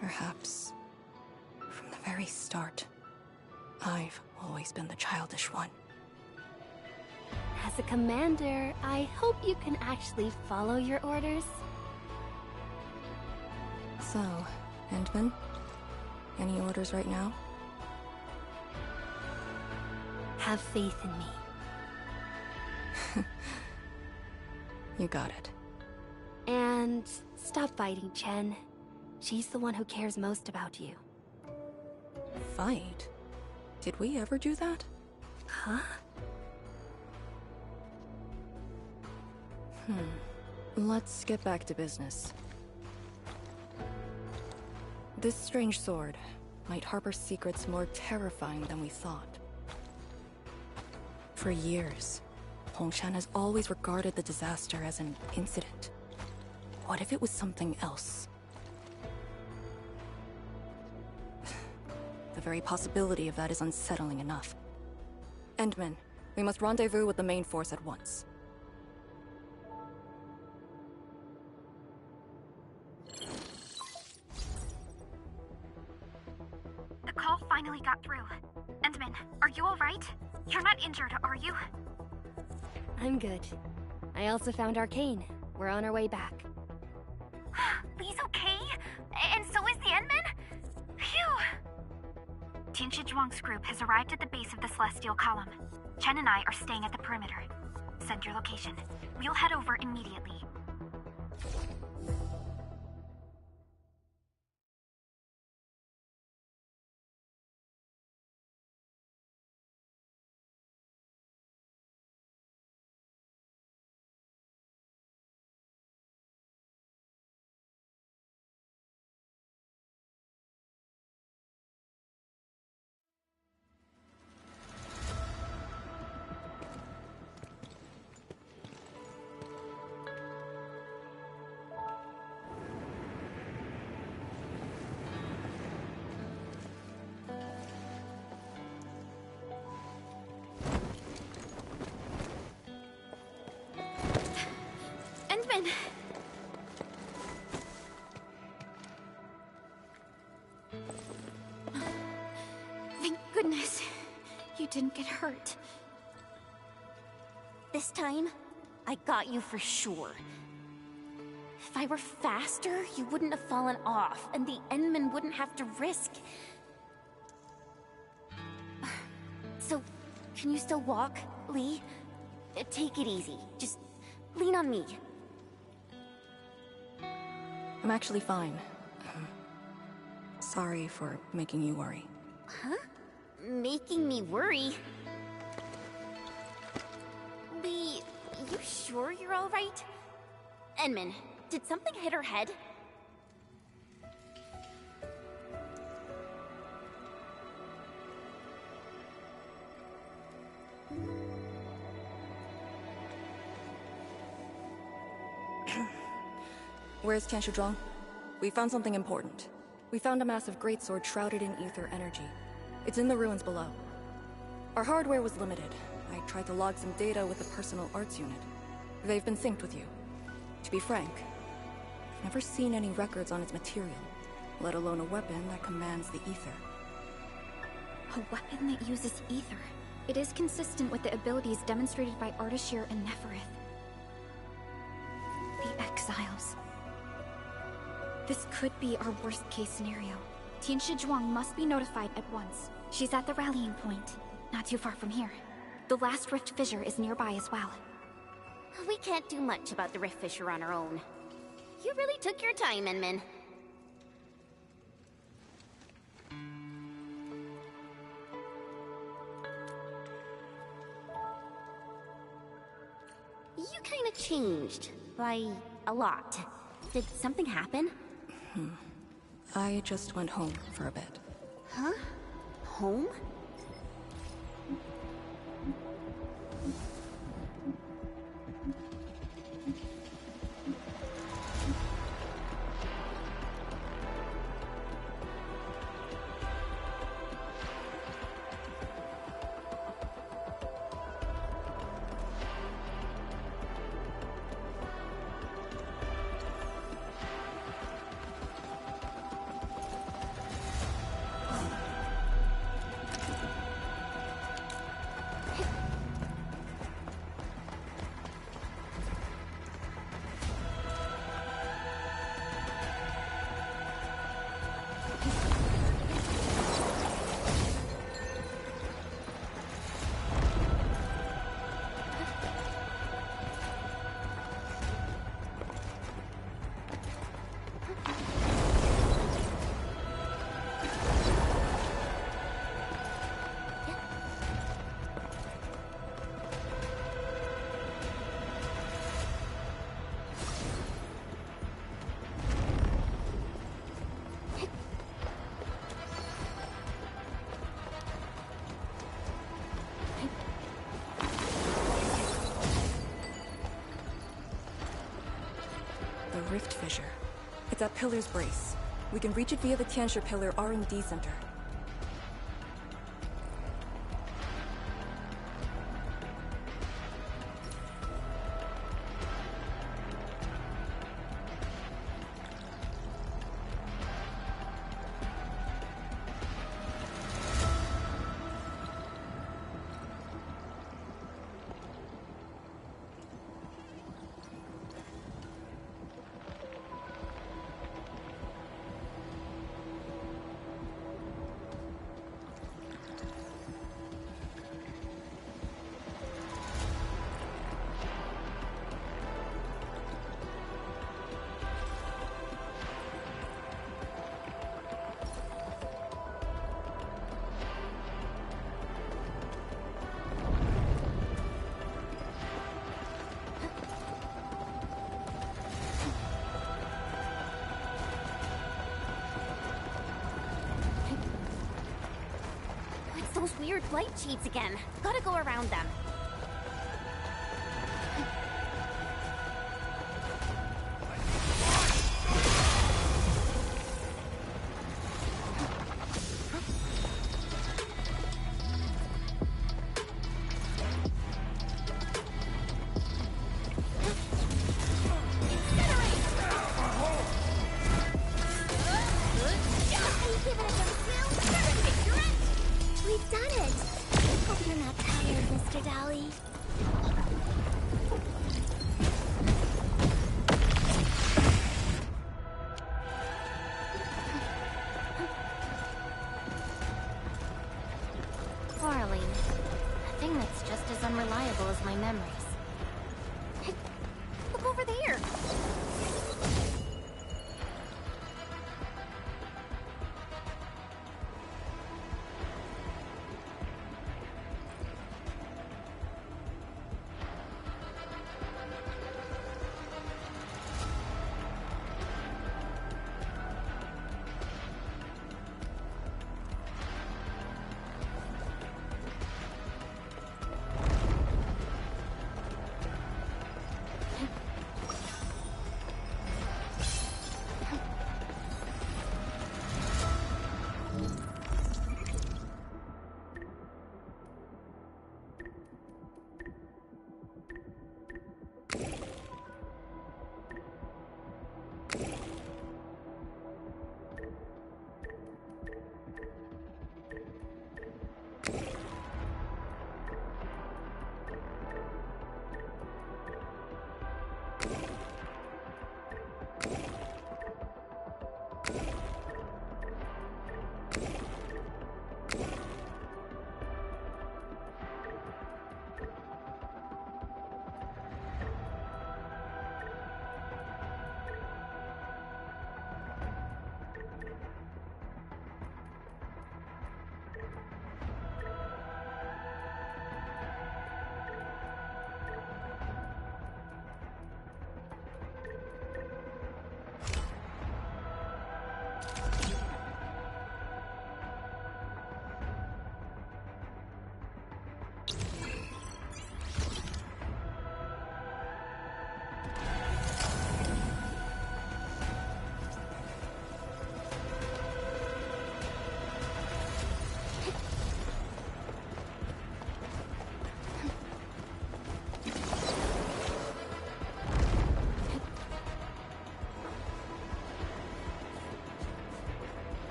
Perhaps, from the very start, I've always been the childish one. As a commander, I hope you can actually follow your orders. So, Endman, any orders right now? Have faith in me. You got it. And stop fighting, Chen. She's the one who cares most about you. Fight? Did we ever do that? Huh? Let's get back to business. This strange sword might harbor secrets more terrifying than we thought. For years, Hongshan has always regarded the disaster as an incident. What if it was something else? The very possibility of that is unsettling enough. Endman, we must rendezvous with the main force at once. The call finally got through. Endman, are you alright? You're not injured, are you? I'm good. I also found Arcane. We're on our way back. Lee's okay? And so is the Endman? Phew! Tianshi Zhuang's group has arrived at the base of the Celestial Column. Chen and I are staying at the perimeter. Send your location. We'll head over immediately. Endman! Thank goodness you didn't get hurt. This time, I got you for sure. If I were faster, you wouldn't have fallen off, and the Endman wouldn't have to risk. So, can you still walk, Lee? Take it easy. Just lean on me. I'm actually fine. Sorry for making you worry. Huh? Making me worry? Lee, you sure you're alright? Endman, did something hit her head? Where's Tianshi Zhuang? We found something important. We found a massive greatsword shrouded in ether energy. It's in the ruins below. Our hardware was limited. I tried to log some data with the personal arts unit. They've been synced with you. To be frank, I've never seen any records on its material, let alone a weapon that commands the ether. A weapon that uses ether. It is consistent with the abilities demonstrated by Ardashir and Neferith. The Exiles. This could be our worst-case scenario. Tianshi Zhuang must be notified at once. She's at the rallying point, not too far from here. The last rift fissure is nearby as well. We can't do much about the rift fissure on our own. You really took your time, Endman. You kinda changed. By a lot. Did something happen? I just went home for a bit. Huh? Home? The rift fissure. It's at Pillar's Brace. We can reach it via the Tianshi Pillar R&D Center. Those weird light cheats again. Gotta go around them. We've done it! Hope you're not tired, Mr. Dolly. Darling, a thing that's just as unreliable as my memories. Hey, look over there!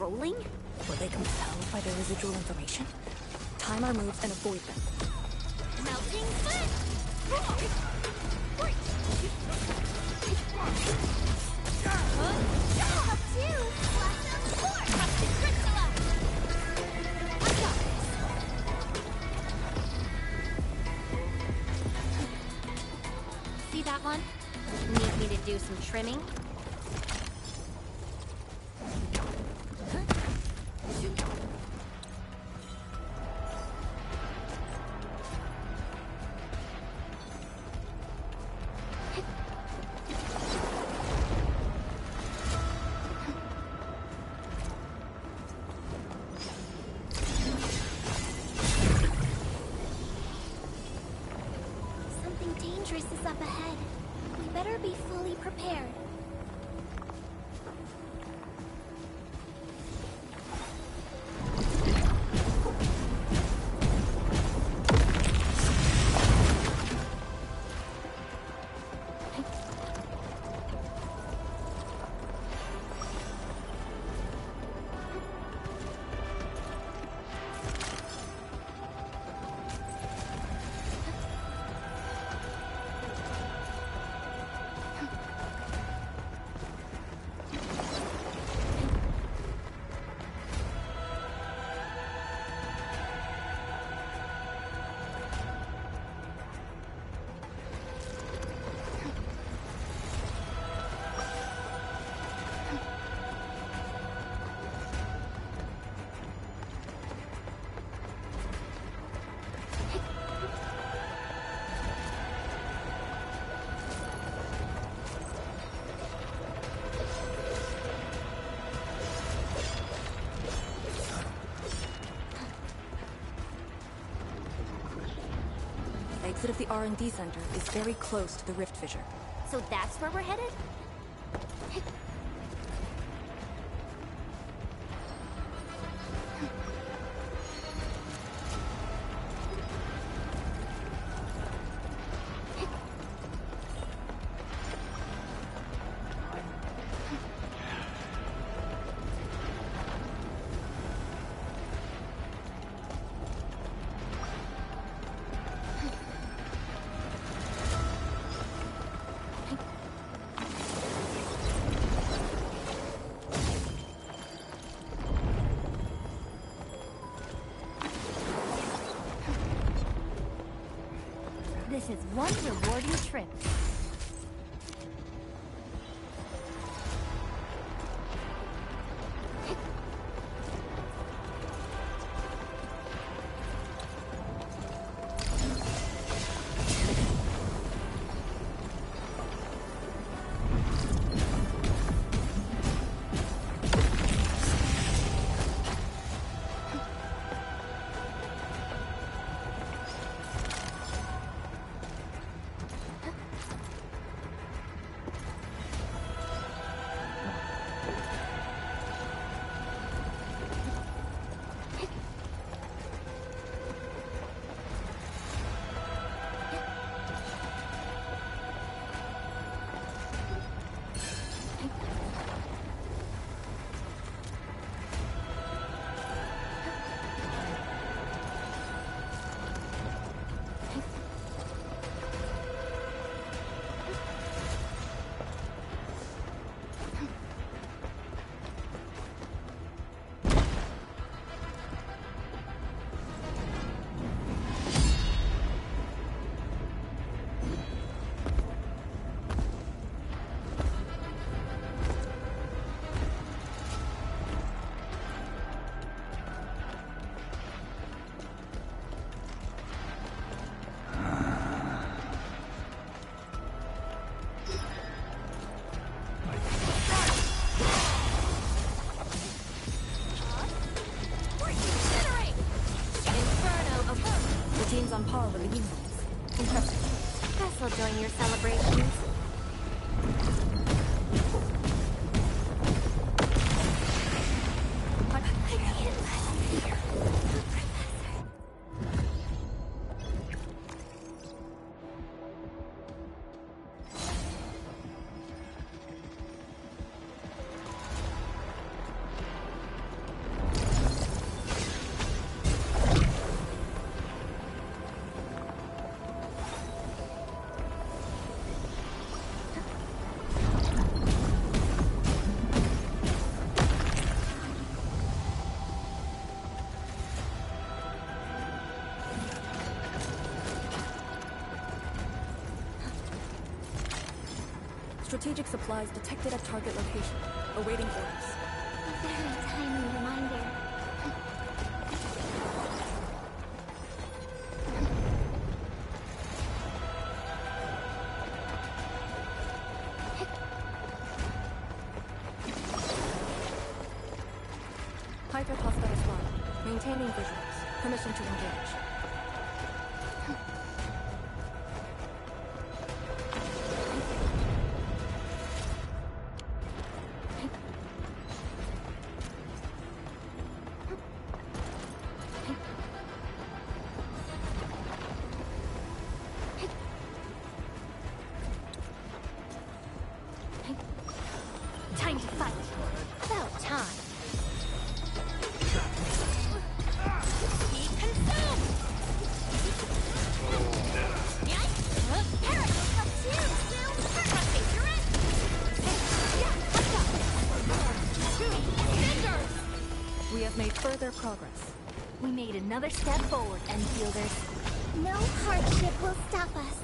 trolling? Were they compelled by their residual information? Time our moves and avoid them. Melting foot! Up two! Blossom four! Trusted Crystalla! I got this. See that one? Need me to do some trimming? Something dangerous is up ahead. We better be fully prepared. Exit of the R&D center is very close to the rift fissure. So that's where we're headed? This is one rewarding trip. Team's on par with the humans. Impressive. Guess I'll join your celebrations. Strategic supplies detected at target location. Awaiting orders. A very timely reminder. High-threat hostile spot. Maintaining visuals. Permission to engage. Time to fight. About time. Be consumed! We have made further progress. We made another step forward, Enfielders. No hardship will stop us.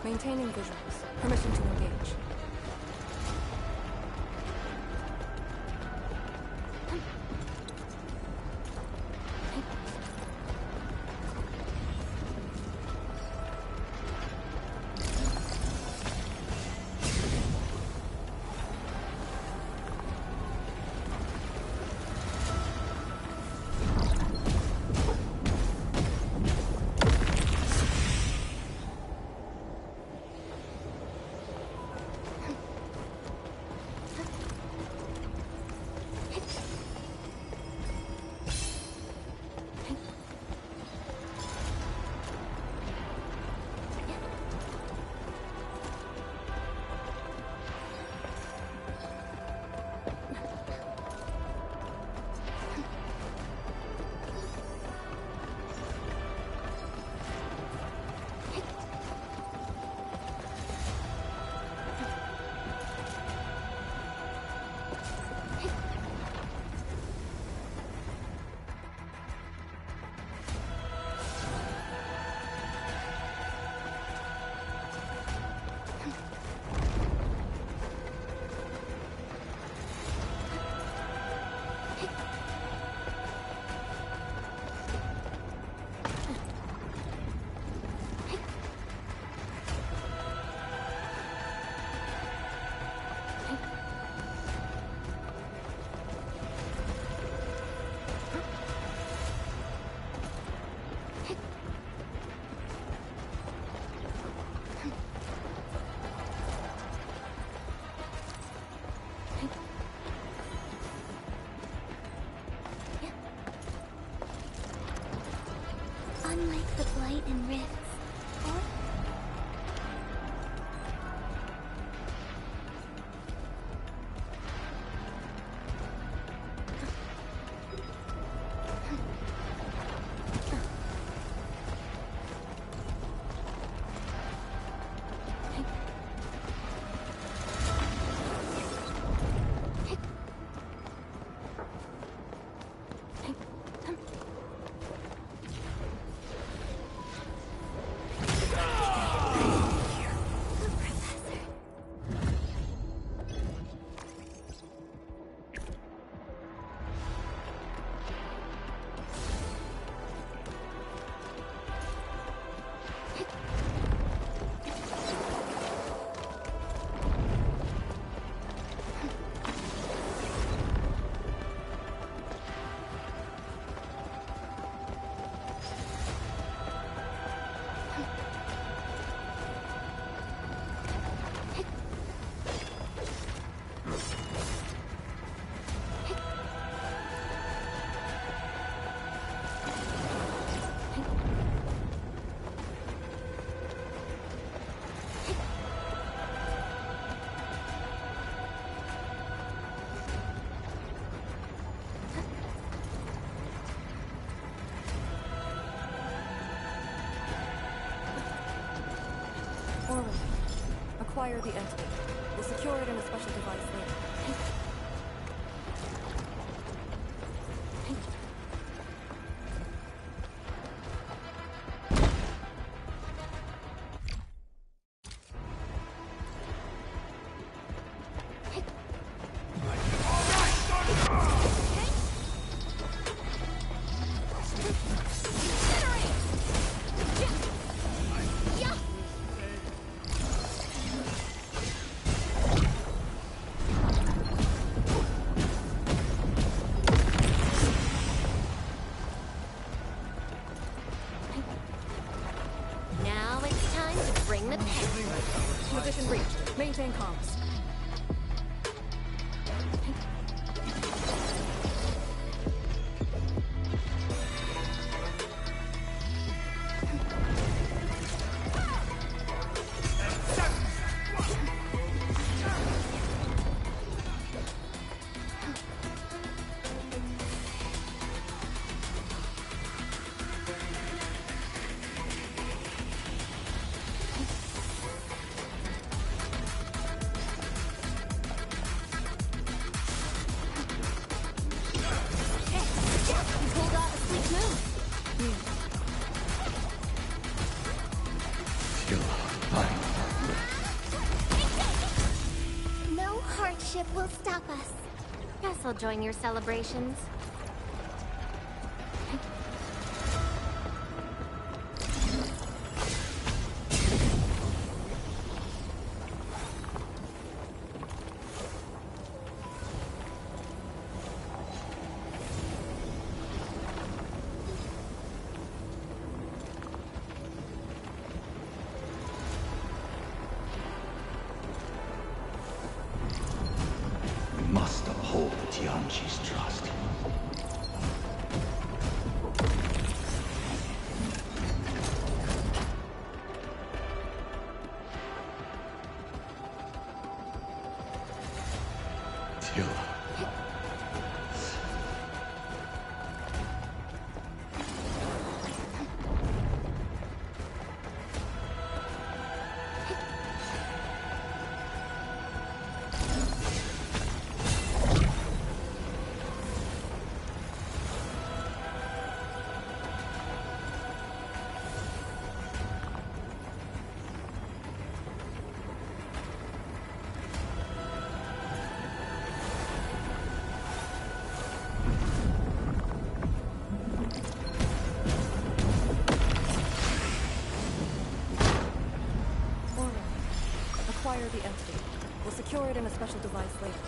Maintaining visuals. Permission to engage. Unlike the blight and rifts, Forward. Acquire the entity. We'll secure it in a special device later. Now it's time to bring the pain. Position reached. Maintain comms. No hardship will stop us. Guess I'll join your celebrations. Must uphold Tianqi's trust. Acquire the entity. We'll secure it in a special device later.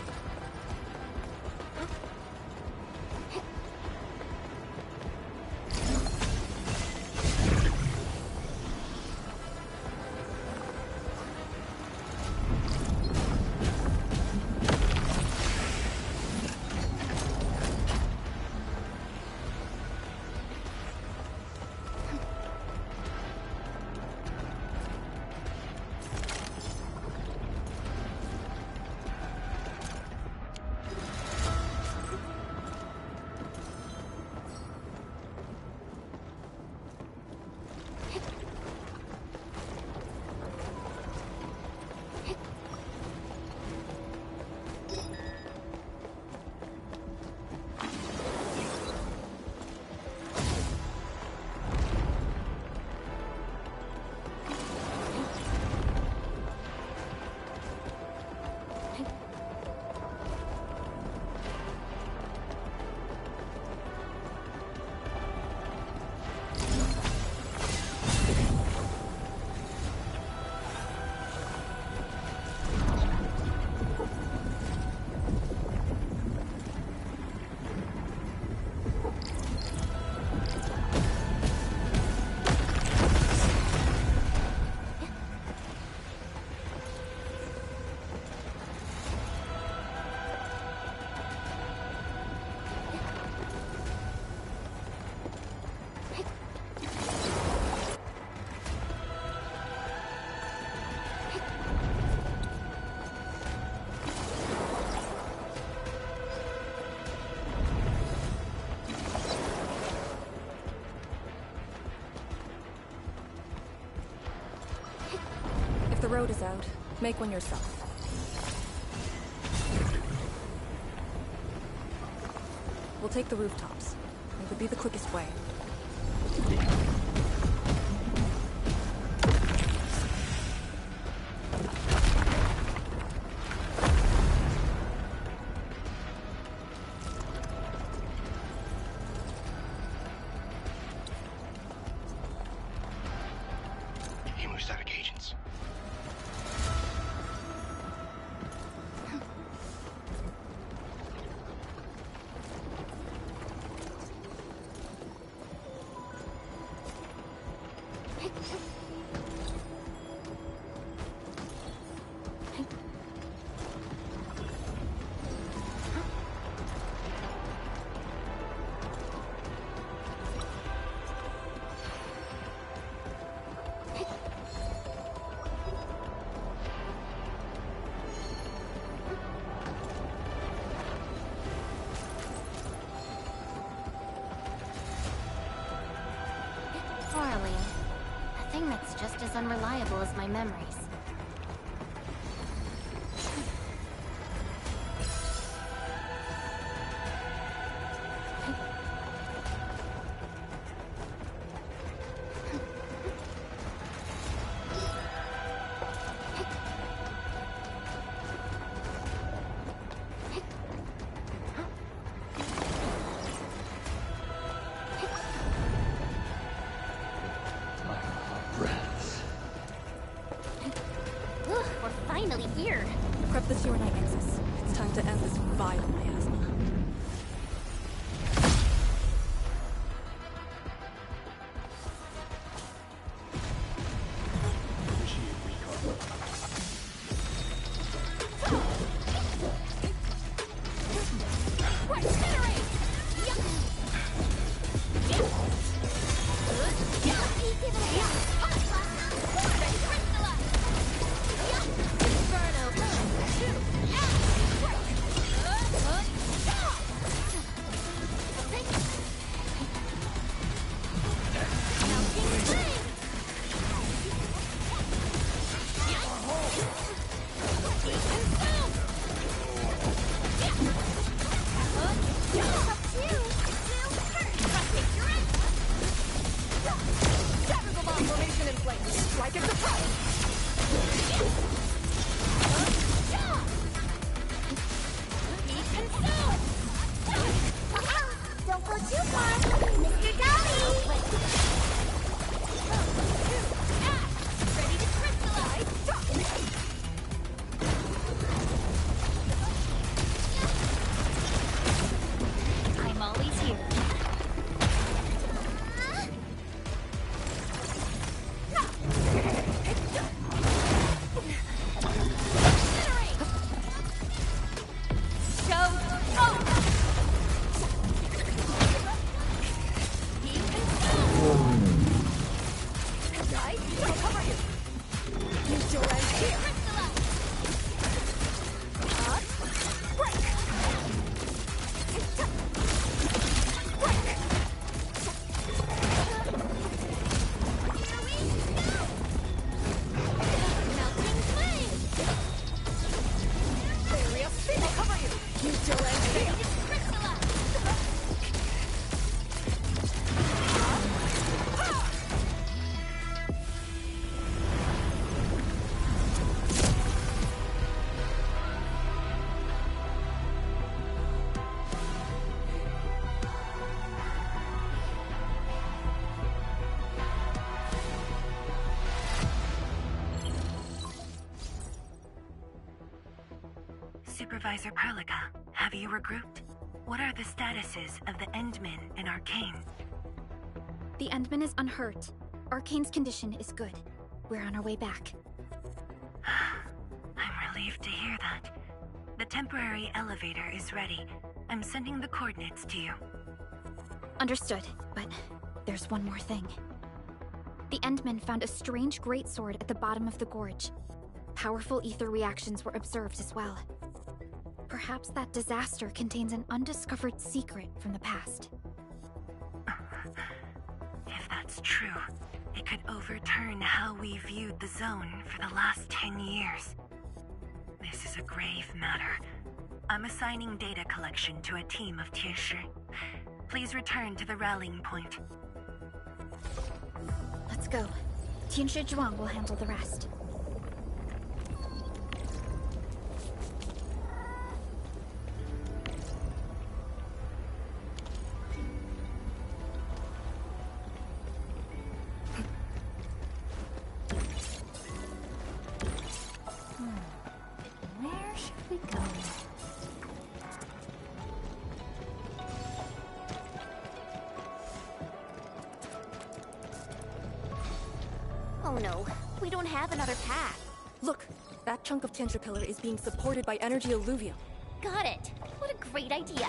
The road is out. Make one yourself. We'll take the rooftops. It would be the quickest way. Hemostatic agents. Darling, a thing that's just as unreliable as my memories. We're finally here. Prep the sewer night nexus. It's time to end this vile miasma. Don't go too far, Mr. Dolly! Ready to crystallize! I'm always here. Supervisor Perlica, have you regrouped? What are the statuses of the Endmen and Arcane? The Endman is unhurt. Arcane's condition is good. We're on our way back. I'm relieved to hear that. The temporary elevator is ready. I'm sending the coordinates to you. Understood, but there's one more thing. The Endmen found a strange greatsword at the bottom of the gorge. Powerful ether reactions were observed as well. Perhaps that disaster contains an undiscovered secret from the past. If that's true, It could overturn how we viewed the zone for the last 10 years. This is a grave matter. I'm assigning data collection to a team of Tianshi. Please return to the rallying point. Let's go. Tianshi Zhuang will handle the rest. Where should we go? Oh no, we don't have another path. Look, that chunk of Tianshi pillar is being supported by energy alluvium. Got it. What a great idea.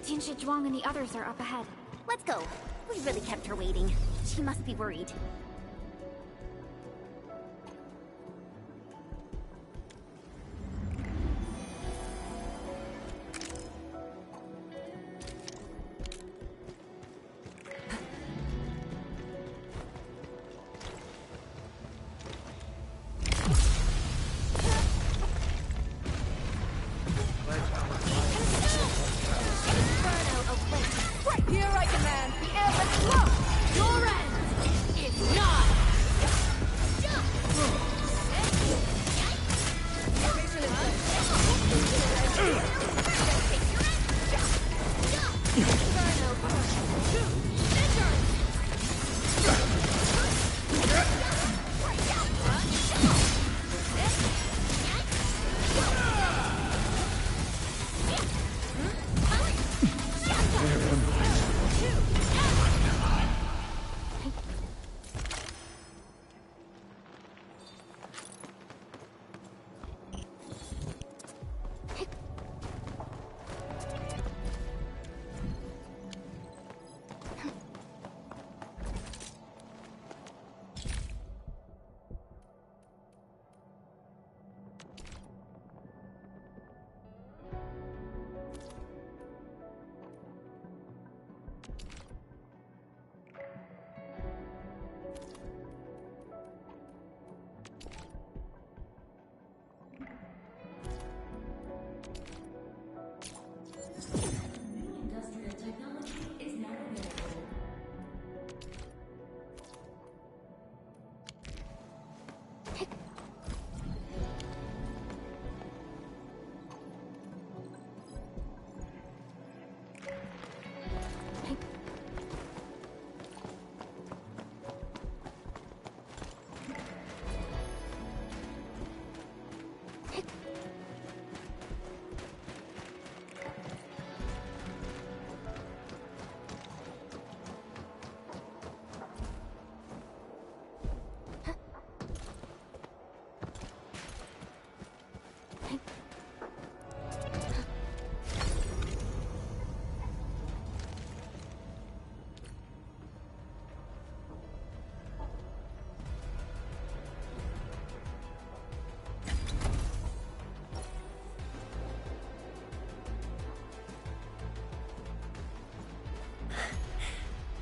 Tianshi Zhuang and the others are up ahead. Let's go. We really kept her waiting. She must be worried. Here I command the airless flow! Your end is nigh!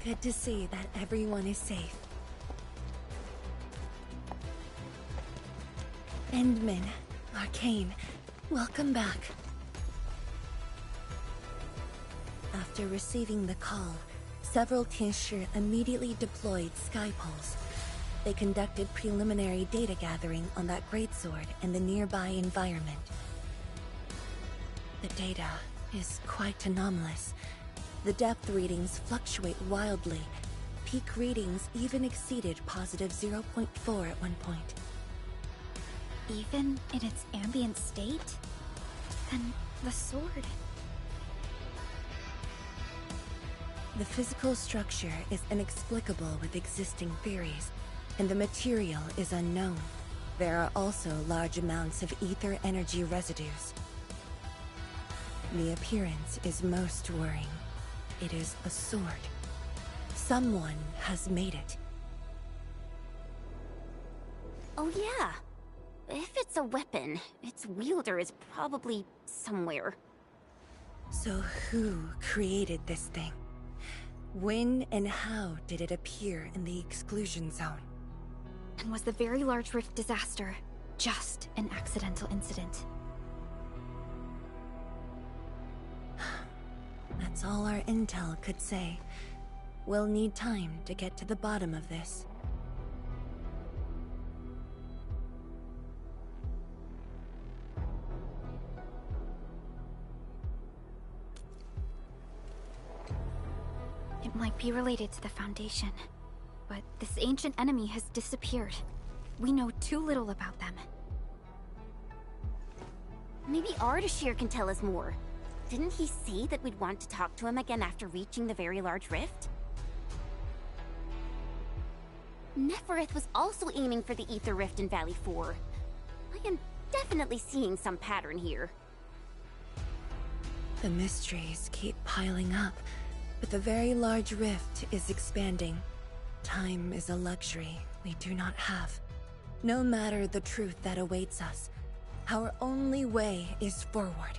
Good to see that everyone is safe. Endman, Arcane, welcome back. After receiving the call, several Tianshi immediately deployed Skypulse. They conducted preliminary data gathering on that greatsword and the nearby environment. The data is quite anomalous. The depth readings fluctuate wildly. Peak readings even exceeded positive 0.4 at one point. Even in its ambient state? Then the sword... The physical structure is inexplicable with existing theories, and the material is unknown. There are also large amounts of ether energy residues. The appearance is most worrying. It is a sword. Someone has made it. Oh yeah. If it's a weapon, its wielder is probably somewhere. So who created this thing? When and how did it appear in the exclusion zone? And was the Very Large Rift disaster just an accidental incident? That's all our intel could say. We'll need time to get to the bottom of this. It might be related to the Foundation, but this ancient enemy has disappeared. We know too little about them. Maybe Ardashir can tell us more. Didn't he say that we'd want to talk to him again after reaching the Very Large Rift? Nefereth was also aiming for the Ether Rift in Valley 4. I am definitely seeing some pattern here. The mysteries keep piling up, but the Very Large Rift is expanding. Time is a luxury we do not have. No matter the truth that awaits us, our only way is forward.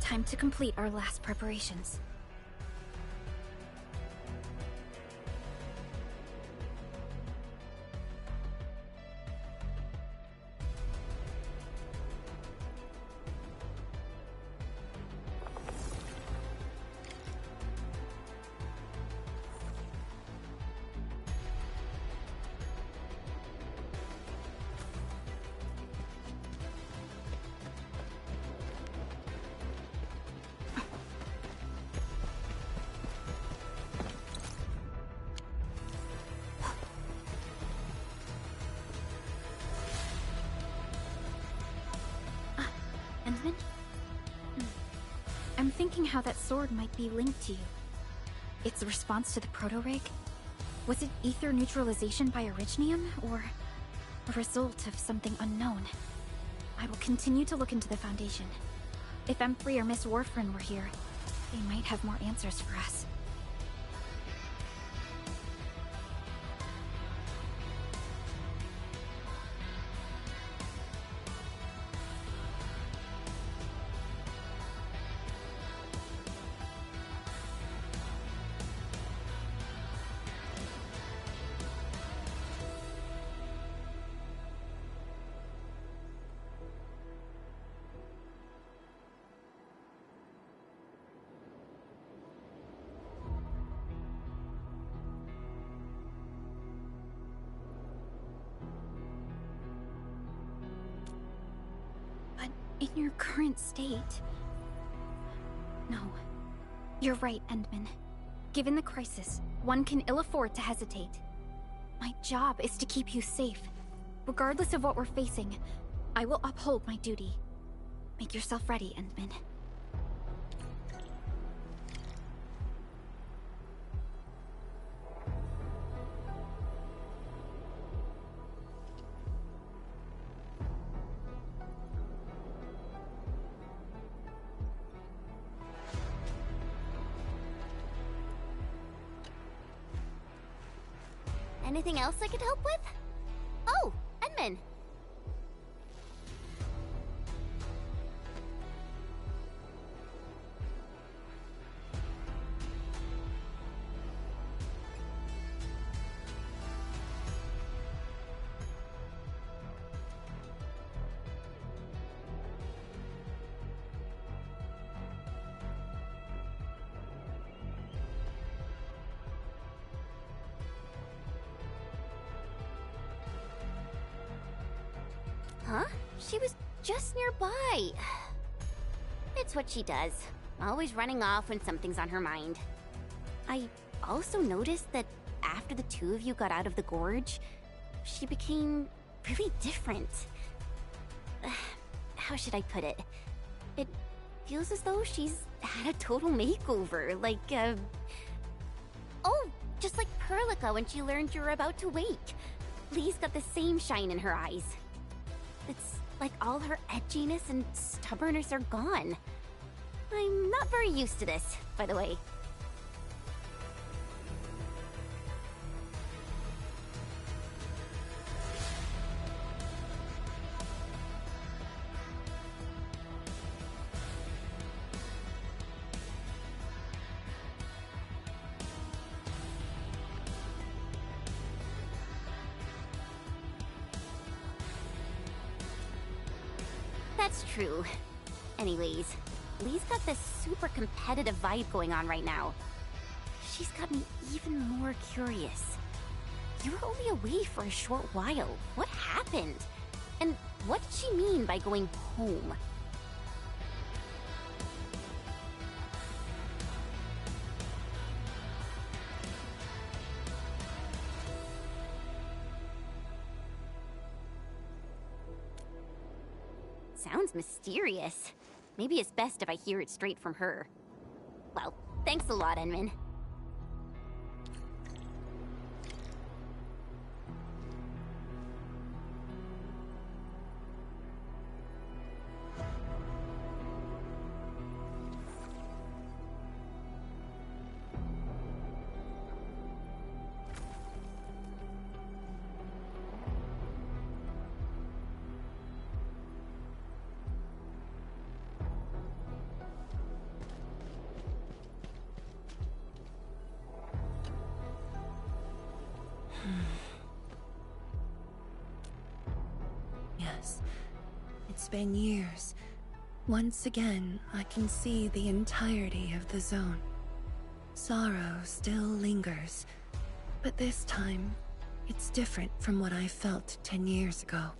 Time to complete our last preparations. Endman? I'm thinking how that sword might be linked to you. Its response to the proto-rig? Was it ether neutralization by Originium, or a result of something unknown? I will continue to look into the Foundation. If Emfrey or Miss Warfrin were here, they might have more answers for us. In your current state... No. You're right, Endman. Given the crisis, one can ill afford to hesitate. My job is to keep you safe. Regardless of what we're facing, I will uphold my duty. Make yourself ready, Endman. Anything else I could help with? Oh, Edmund! Huh? She was just nearby. It's what she does. Always running off when something's on her mind. I also noticed that after the two of you got out of the gorge, she became really different. How should I put it? It feels as though she's had a total makeover, like, oh, just like Perlica when she learned you were about to wake. Lee's got the same shine in her eyes. It's like all her edginess and stubbornness are gone. I'm not very used to this, by the way. That's true. Anyways, Lee's got this super competitive vibe going on right now. She's got me even more curious. You were only away for a short while. What happened? And what did she mean by going home? Sounds mysterious. Maybe it's best if I hear it straight from her. Well, thanks a lot, Enman. Yes, it's been years. Once again, I can see the entirety of the zone. Sorrow still lingers, but this time, it's different from what I felt 10 years ago.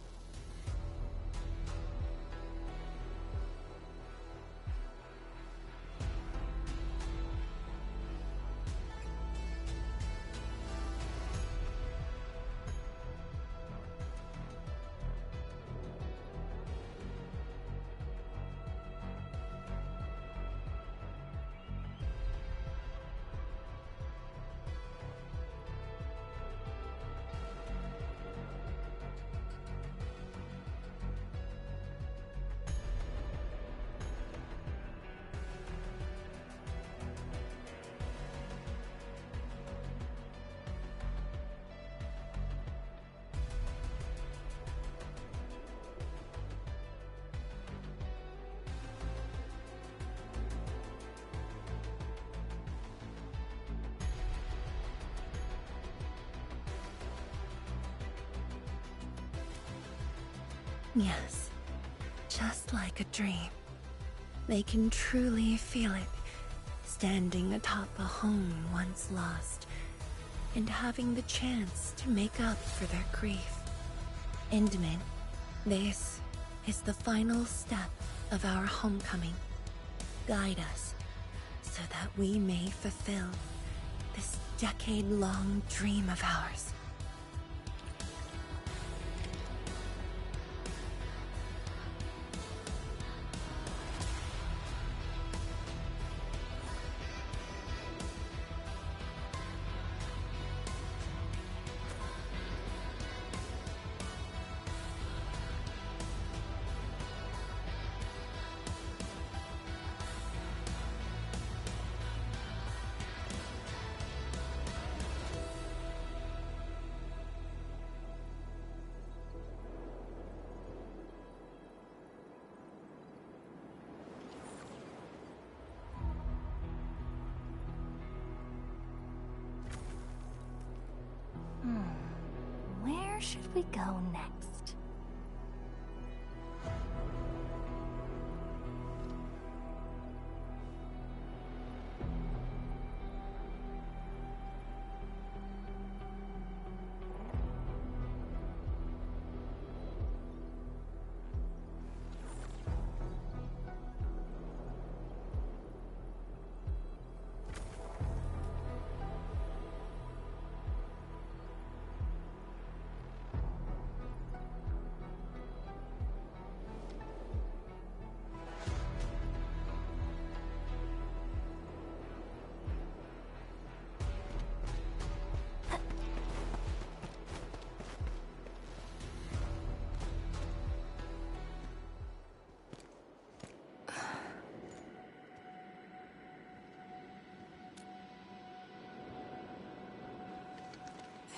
Yes, just like a dream. They can truly feel it, standing atop a home once lost, and having the chance to make up for their grief. Endman, this is the final step of our homecoming. Guide us, so that we may fulfill this decade-long dream of ours. should we go next?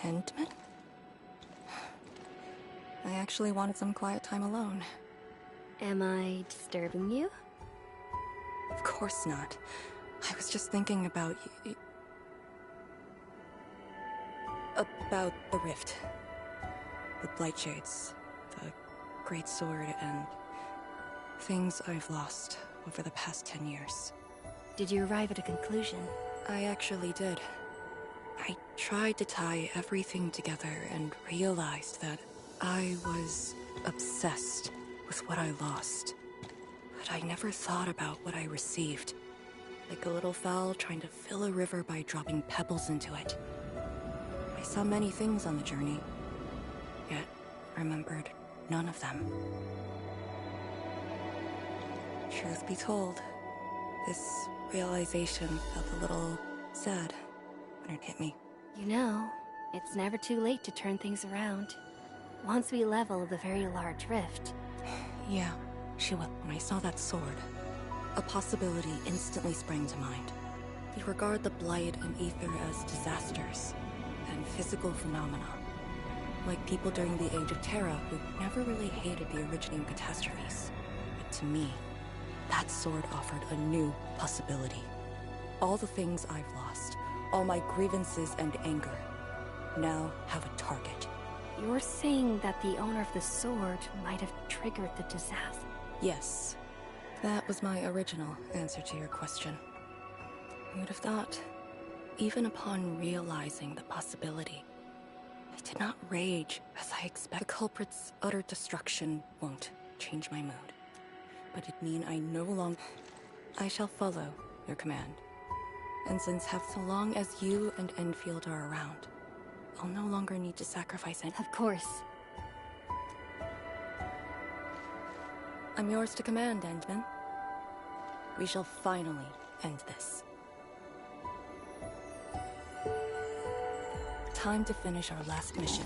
Endman? I actually wanted some quiet time alone. Am I disturbing you? Of course not. I was just thinking about about the rift. The Blightshades, the Great Sword, and things I've lost over the past 10 years. Did you arrive at a conclusion? I actually did. I tried to tie everything together and realized that I was obsessed with what I lost. But I never thought about what I received. Like a little fowl trying to fill a river by dropping pebbles into it. I saw many things on the journey, yet remembered none of them. Truth be told, this realization felt a little sad when it hit me. You know, it's never too late to turn things around. Once we level the very large rift. Yeah, Shiva, when I saw that sword, a possibility instantly sprang to mind. We regard the Blight and Ether as disasters and physical phenomena. Like people during the Age of Terra who never really hated the originating catastrophes. But to me, that sword offered a new possibility. All the things I've lost, all my grievances and anger, now have a target. You're saying that the owner of the sword might have triggered the disaster? Yes. That was my original answer to your question. Who would have thought? Even upon realizing the possibility, I did not rage as I expect. The culprit's utter destruction won't change my mood. But it mean I no longer... I shall follow your command. And since so long as you and Endfield are around, I'll no longer need to sacrifice any... Of course. I'm yours to command, Endman. We shall finally end this. Time to finish our last mission.